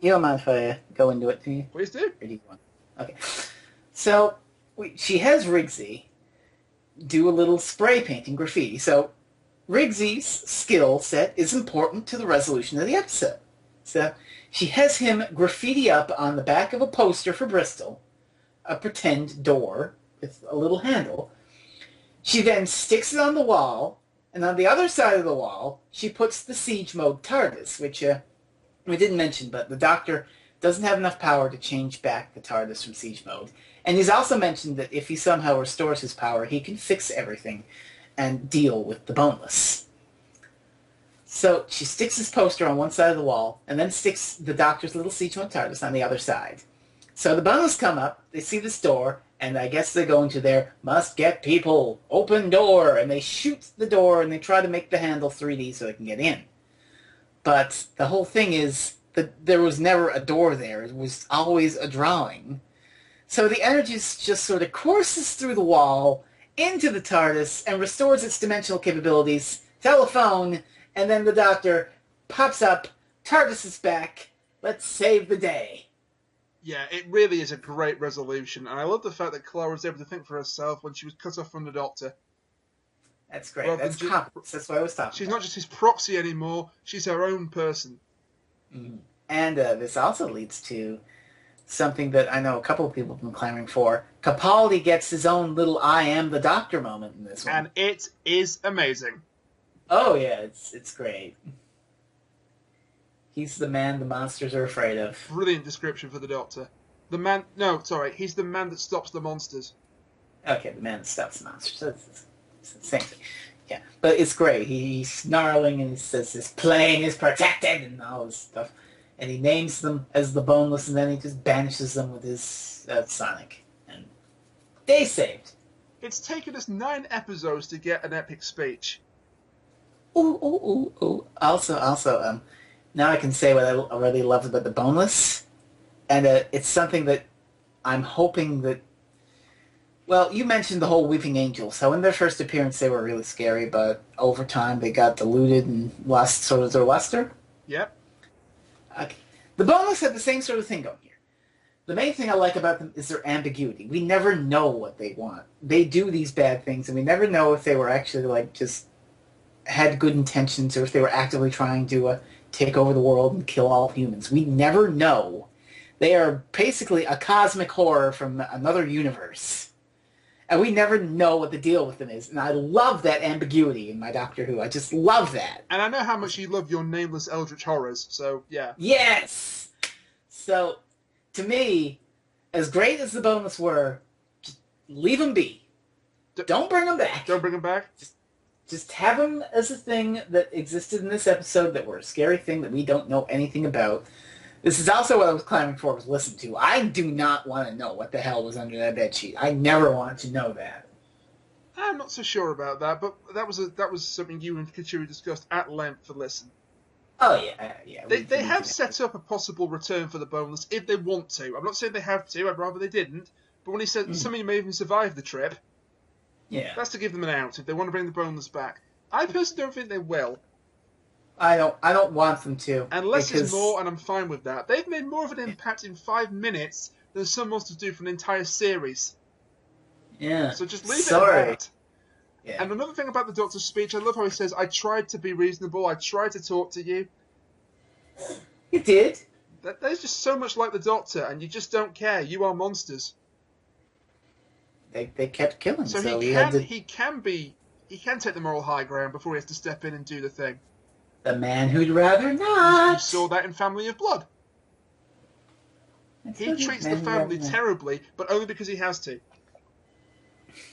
You don't mind if I go into it to you? Please do. Okay. So, she has Riggsy do a little spray painting graffiti. So, Riggsy's skill set is important to the resolution of the episode. So, she has him graffiti up on the back of a poster for Bristol a pretend door with a little handle. She then sticks it on the wall, and on the other side of the wall, she puts the siege mode TARDIS, which we didn't mention, but the Doctor doesn't have enough power to change back the TARDIS from siege mode. And he's also mentioned that if he somehow restores his power, he can fix everything and deal with the boneless. So she sticks his poster on one side of the wall, and then sticks the Doctor's little siege mode TARDIS on the other side. So the boneless come up, they see this door, and I guess they go into their must get people, open door, and they shoot the door, and they try to make the handle 3D so they can get in. But the whole thing is that there was never a door there. It was always a drawing. So the energy just sort of courses through the wall into the TARDIS and restores its dimensional capabilities. Telephone, and then the Doctor pops up. TARDIS is back. Let's save the day. Yeah, it really is a great resolution, and I love the fact that Clara was able to think for herself when she was cut off from the Doctor. That's great. Rather That's than competence. That's what I was talking she's about. not just his proxy anymore. She's her own person. Mm. And this also leads to something that I know a couple of people have been clamoring for. Capaldi gets his own little "I am the Doctor" moment in this one, And it is amazing. Oh yeah, it's great. He's the man the monsters are afraid of. Brilliant description for the Doctor. The man. No, sorry. He's the man that stops the monsters. Okay, the man that stops the monsters. It's the same thing. Yeah, but it's great. He's snarling and he says this plane is protected and all this stuff. And he names them as the Boneless, and then he just banishes them with his Sonic. And they saved. It's taken us 9 episodes to get an epic speech. Ooh. Also, now I can say what I really loved about the Boneless. And it's something that I'm hoping that... Well, you mentioned the whole Weeping Angels. How in their first appearance they were really scary, but over time they got diluted and lost sort of their luster. Yep. Okay. The Boneless had the same sort of thing going here. The main thing I like about them is their ambiguity. We never know what they want. They do these bad things, and we never know if they were actually, just had good intentions or if they were actively trying to take over the world and kill all humans. We never know. They are basically a cosmic horror from another universe. And we never know what the deal with them is. And I love that ambiguity in my Doctor Who. I just love that. And I know how much you love your nameless eldritch horrors, so yeah. Yes! So, to me, as great as the Boneless were, just leave them be. Don't bring them back. Don't bring them back? Just have them as a thing that existed in this episode that were a scary thing that we don't know anything about. This is also what I was clamoring for, was listen to. I do not want to know what the hell was under that bedsheet. I never wanted to know that. I'm not so sure about that, but that was something you and Kachuri discussed at length for Listen. Oh, yeah. They have set up a possible return for the Boneless if they want to. I'm not saying they have to, I'd rather they didn't. But when he said somebody may even survive the trip, that's to give them an out if they want to bring the Boneless back. I personally don't think they will. I don't want them to. And less is more, and I'm fine with that. They've made more of an impact in 5 minutes than some monsters do for an entire series. Yeah. So just leave it at that. Yeah. And another thing about the Doctor's speech, I love how he says, I tried to be reasonable, I tried to talk to you. You did. There's just so much like the Doctor, and you just don't care. You are monsters. They kept killing. So he can take the moral high ground before he has to step in and do the thing. The man who'd rather not. You saw that in Family of Blood. He treats the family terribly, but only because he has to.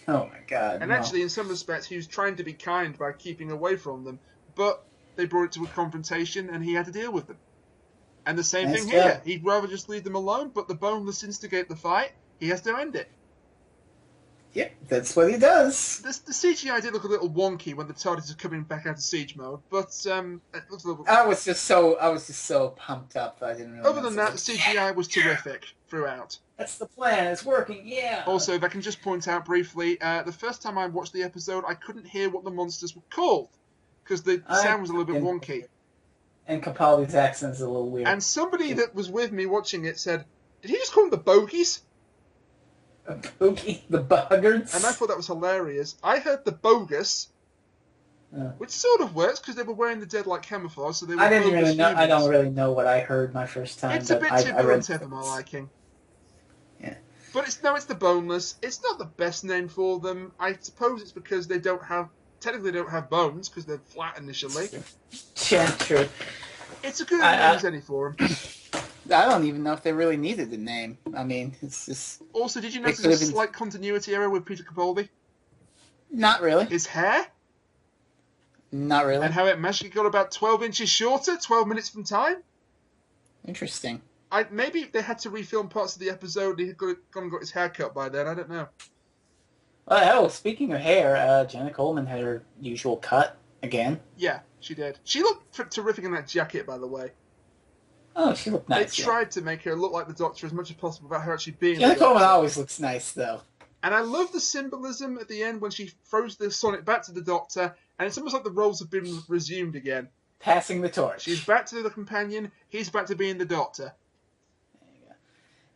Oh my God. And actually, in some respects, he was trying to be kind by keeping away from them, but they brought it to a confrontation and he had to deal with them. And the same thing here. He'd rather just leave them alone, but the Boneless instigate the fight. He has to end it. Yep, that's what he does. The CGI did look a little wonky when the TARDIS is coming back out of siege mode, but it looks a little. I was just so pumped up that I didn't really. Other than that, the CGI was terrific throughout. That's the plan. It's working. Yeah. Also, if I can just point out briefly, the first time I watched the episode, I couldn't hear what the monsters were called because the sound was a little bit wonky. And Capaldi's accent is a little weird. And somebody that was with me watching it said, "Did he just call them the bogies?" The buggards. And I thought that was hilarious. I heard the bogus, which sort of works because they were wearing the dead-like camouflage, so they were. I didn't really know. I don't really know what I heard my first time. It's a bit too blunt for my liking. Yeah. But it's the Boneless. It's not the best name for them. I suppose it's because they don't have bones because they're flat initially. Yeah, true. It's a good name any for them. I don't even know if they really needed a name. I mean, it's just... Also, did you notice a slight continuity error with Peter Capaldi? Not really. His hair? Not really. And how it magically got about 12 inches shorter, 12 minutes from time? Interesting. Maybe they had to refilm parts of the episode and he had gone and got his hair cut by then, I don't know. Well, speaking of hair, Jenna Coleman had her usual cut again. Yeah, she did. She looked terrific in that jacket, by the way. Oh, she looked nice. They tried to make her look like the Doctor as much as possible without her actually being Jenna Coleman always looks nice, though. And I love the symbolism at the end when she throws the Sonic back to the Doctor, and it's almost like the roles have been resumed again. Passing the torch. She's back to the companion, he's back to being the Doctor. There you go.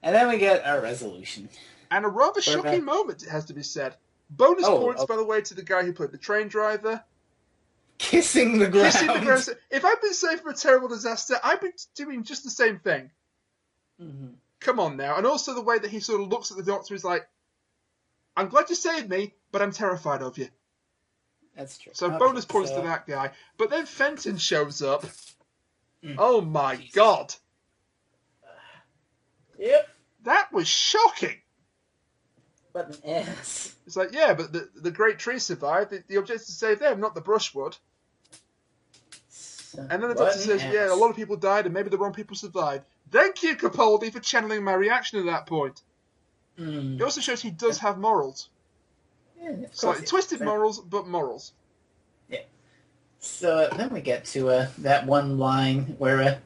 And then we get our resolution. And a rather shocking moment, it has to be said. Bonus points, by the way, to the guy who played the train driver. Kissing the ground. Kissing the ground. If I'd been saved from a terrible disaster, I'd be doing just the same thing. Mm-hmm. Come on now. And also the way that he sort of looks at the Doctor is like, I'm glad you saved me, but I'm terrified of you. That's true. So bonus points to that guy. But then Fenton shows up. Oh my God. Yep. That was shocking. What an ass. It's like, yeah, but the great tree survived. The objective is to save them, not the brushwood. And then the Doctor says, yeah, a lot of people died and maybe the wrong people survived. Thank you, Capaldi, for channeling my reaction at that point. It also shows he does have morals. Yeah, slightly twisted morals, but morals. Yeah. So then we get to that one line where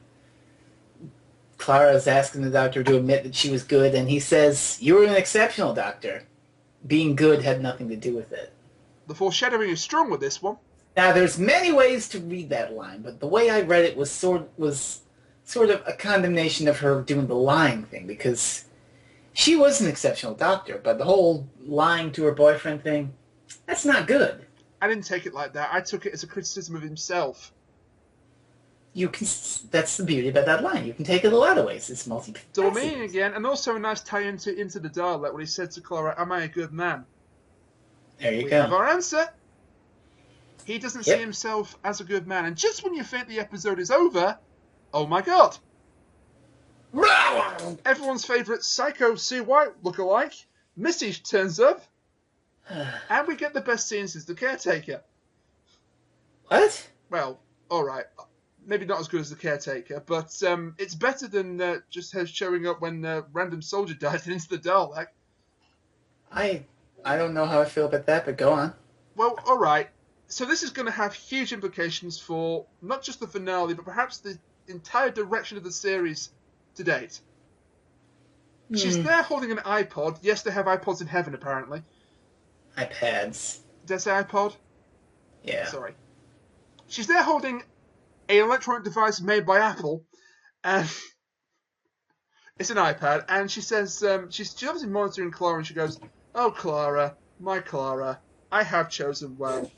Clara is asking the Doctor to admit that she was good, and he says, "You were an exceptional Doctor. Being good had nothing to do with it." The foreshadowing is strong with this one. Now, there's many ways to read that line, but the way I read it was sort of a condemnation of her doing the lying thing, because she was an exceptional Doctor, but the whole lying to her boyfriend thing, that's not good. I didn't take it like that. I took it as a criticism of himself. That's the beauty about that line. You can take it a lot of ways. It's multifaceted. Double meaning again, and also a nice tie into the Dalek when he said to Clara, "Am I a good man?" There you we go. Have our answer. He doesn't see himself as a good man, and just when you think the episode is over, oh my God! Everyone's favourite Psycho Sue White lookalike, Missy turns up, and we get the best scene since The Caretaker. What? Well, alright. Maybe not as good as The Caretaker, but it's better than just her showing up when a random soldier dies into the Dalek. I don't know how I feel about that, but go on. Well, alright. So this is going to have huge implications for not just the finale, but perhaps the entire direction of the series to date. She's there holding an iPod. Yes, they have iPods in heaven, apparently. iPads. Did I say iPod? Yeah. Sorry. She's there holding an electronic device made by Apple, and it's an iPad, and she says, she's obviously monitoring Clara, and she goes, "Oh, Clara, my Clara, I have chosen well.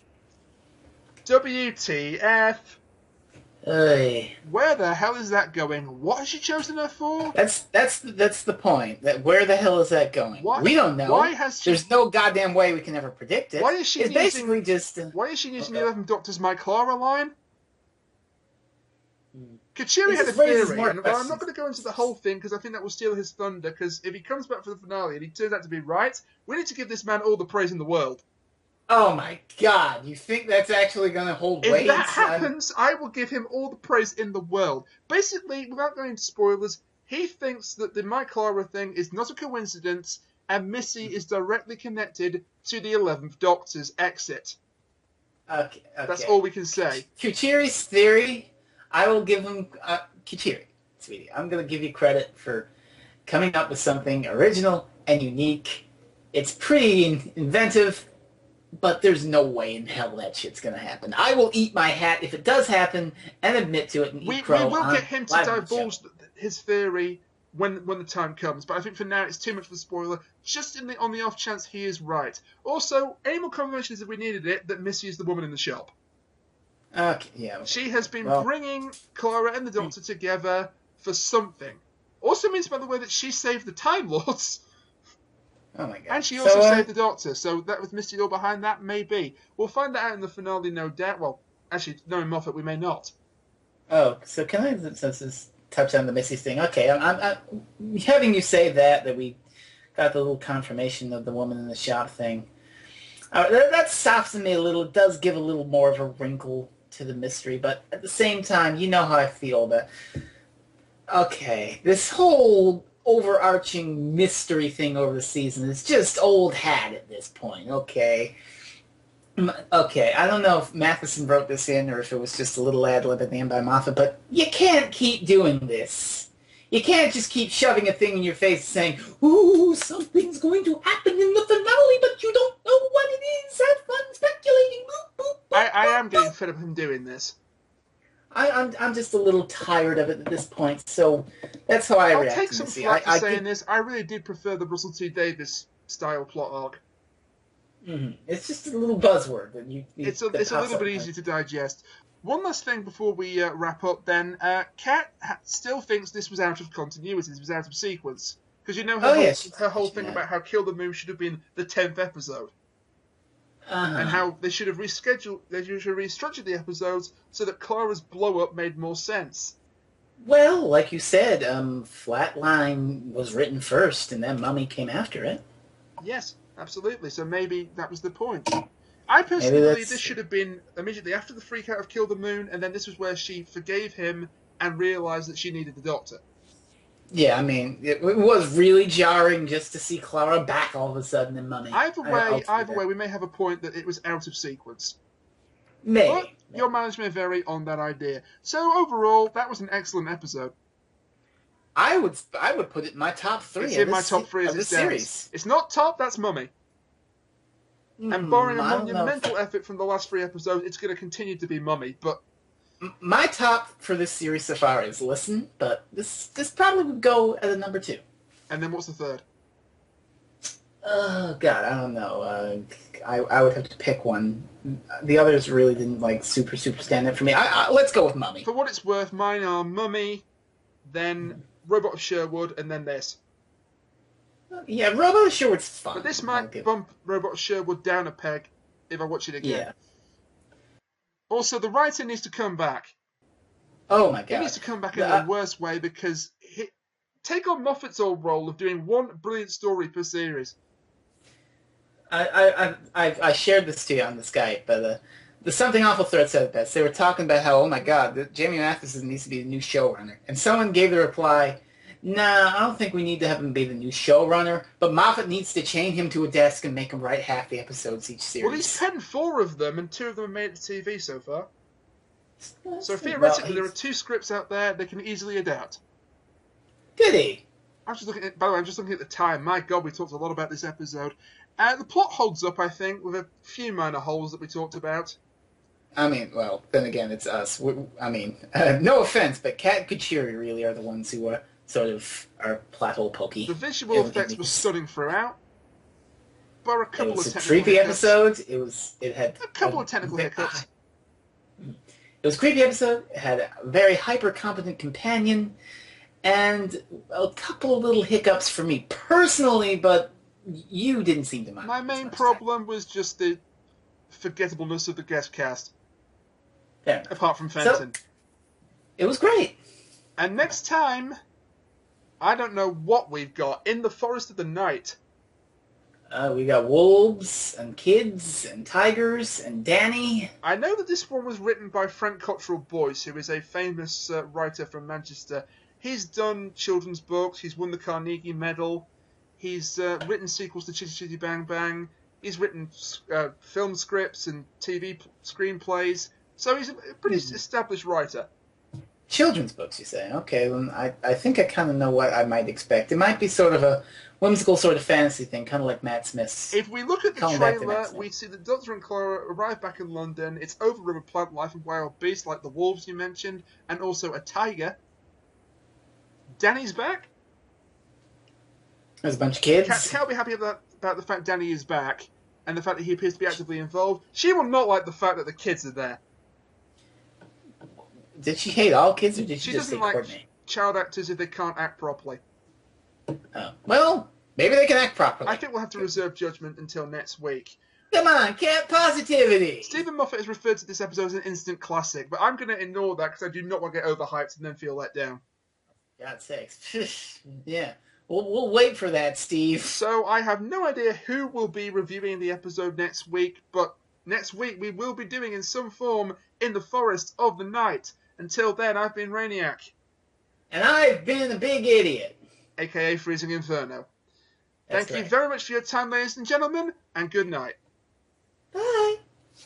WTF. Oy. Where the hell is that going? What has she chosen her for?" That's the point. That where the hell is that going? We don't know. Why has she... There's no goddamn way we can ever predict it. Why is she it's basically just... Why is she using the 11th Doctor's My Clara line? Kachiri had a theory, and I'm not going to go into the whole thing because I think that will steal his thunder, because if he comes back for the finale and he turns out to be right, we need to give this man all the praise in the world. Oh my God, you think that's actually going to hold weight? If that happens, I will give him all the praise in the world. Basically, without going into spoilers, he thinks that the My Clara thing is not a coincidence, and Missy is directly connected to the 11th Doctor's exit. Okay. That's all we can say. Kuchiri's theory, I will give him... Kuchiri, sweetie, I'm going to give you credit for coming up with something original and unique. It's pretty inventive, but there's no way in hell that shit's going to happen. I will eat my hat if it does happen and admit to it and eat crow. We will get him to divulge his theory when the time comes, but I think for now it's too much of a spoiler, just on the off chance he is right. Also, any more confirmations if we needed it that Missy is the woman in the shop. Okay, yeah. Okay. She has been bringing Clara and the Doctor together for something. Also means, by the way, that she saved the Time Lords. Oh my God. And she also saved the Doctor, so that was Misty all behind that, maybe. We'll find that out in the finale, no doubt. Well, actually, knowing Moffat, we may not. Oh, so can I just touch on the Missy thing? Okay, I'm having you say that we got the little confirmation of the woman in the shop thing. That softens me a little. It does give a little more of a wrinkle to the mystery, but at the same time, you know how I feel that... Okay, this whole overarching mystery thing over the season is just old hat at this point, okay? Okay, I don't know if Mathieson wrote this in or if it was just a little ad-lib at the end by Moffat, but you can't keep doing this. You can't just keep shoving a thing in your face saying, "Ooh, something's going to happen in the finale, but you don't know what it is. Have fun speculating." Boop, boop, boop, I am getting fed up of him doing this. I'm just a little tired of it at this point, so that's how I react. I'll take some flack for saying this. I really did prefer the Russell T Davies style plot arc. It's just a little buzzword that It's a that pops little up. bit easier to digest. One last thing before we wrap up then. Kat still thinks this was out of continuity, this was out of sequence. Because you know Oh yes, her whole she thing had. about how Kill the Moon should have been the 10th episode. And Uh-huh. how they should have restructured the episodes so that Clara's blow up made more sense. Well, like you said, Flatline was written first, and then Mummy came after it. Yes, absolutely. So maybe that was the point. I Maybe personally believe this that's should have been immediately after the freak out of Kill the Moon, and then this was where she forgave him and realised that she needed the Doctor. yeah. I mean, it was really jarring just to see Clara back all of a sudden in Mummy. I'll say Either that. way, we may have a point that it was out of sequence. But Maybe. your mileage may vary on that idea. So overall, that was an excellent episode. I would put it in my top three. It's in my top three as of the it stands. series. It's not top, that's Mummy. And barring a I don't know. monumental effort from the last 3 episodes, it's going to continue to be Mummy. But My top for this series so far is Listen, but this probably would go at a number 2. and then what's the third? Oh God, I don't know. I would have to pick one. The others really didn't super stand out for me. Let's go with Mummy. For what it's worth, mine are Mummy, then Robot of Sherwood, and then this. Yeah, Robot of Sherwood's fun. But this might bump Robot of Sherwood down a peg if I watch it again. Yeah. Also, the writer needs to come back. Oh my He God. needs to come back in the worst way because take on Moffat's old role of doing one brilliant story per series. I shared this to you on the Skype, but the Something Awful thread said it best. They were talking about how, oh my God, Jamie Mathieson needs to be the new showrunner. And someone gave the reply, nah, I don't think we need to have him be the new showrunner, but Moffat needs to chain him to a desk and make him write half the episodes each series. Well, he's penned 4 of them, and 2 of them have made it to TV so far. So theoretically, there are 2 scripts out there they can easily adapt. Goody. By the way, I'm just looking at the time. My God, we talked a lot about this episode. The plot holds up, I think, with a few minor holes that we talked about. I mean, well, then again, it's us. No offense, but Kat and Kuchiri really are the ones who are sort of are plot hole pokey. The visual effects were stunning throughout. But a couple of technical creepy hiccups. episode. It had a couple of technical hiccups. It was a creepy episode. It had a very hyper-competent companion, and a couple of little hiccups for me personally, but you didn't seem to mind. My main problem was just the forgettableness of the guest cast. Yeah. Apart from Fenton. So, it was great. And next time, I don't know what we've got. In the Forest of the Night. We got wolves and kids and tigers and Danny. I know that this one was written by Frank Cottrell Boyce, who is a famous writer from Manchester. He's done children's books. He's won the Carnegie Medal. He's written sequels to Chitty Chitty Bang Bang. He's written film scripts and TV screenplays. So he's a pretty established writer. Children's books, you say? Okay, then I think I kind of know what I might expect. It might be sort of a whimsical sort of fantasy thing, kind of like Matt Smith's. If we look at the trailer, we see that Doctor and Clara arrive back in London. It's over with plant life and wild beasts like the wolves you mentioned, and also a tiger. Danny's back. There's a bunch of kids. Kat will be happy about the fact Danny is back, and the fact that he appears to be actively involved. She will not like the fact that the kids are there. Did she hate all kids, or did she just say like Courtney? Child actors if they can't act properly. Oh. Well, maybe they can act properly. I think we'll have to reserve judgment until next week. Come on, Cat positivity! Stephen Moffat has referred to this episode as an instant classic, but I'm going to ignore that because I do not want to get overhyped and then feel let down. God's sakes. Yeah. We'll wait for that, Steve. So I have no idea who will be reviewing the episode next week, but next week we will be doing in some form In the Forest of the Night. Until then, I've been Rainiac. And I've been a big idiot. A.k.a. Freezing Inferno. That's Thank you very much for your time, ladies and gentlemen, and good night. Bye.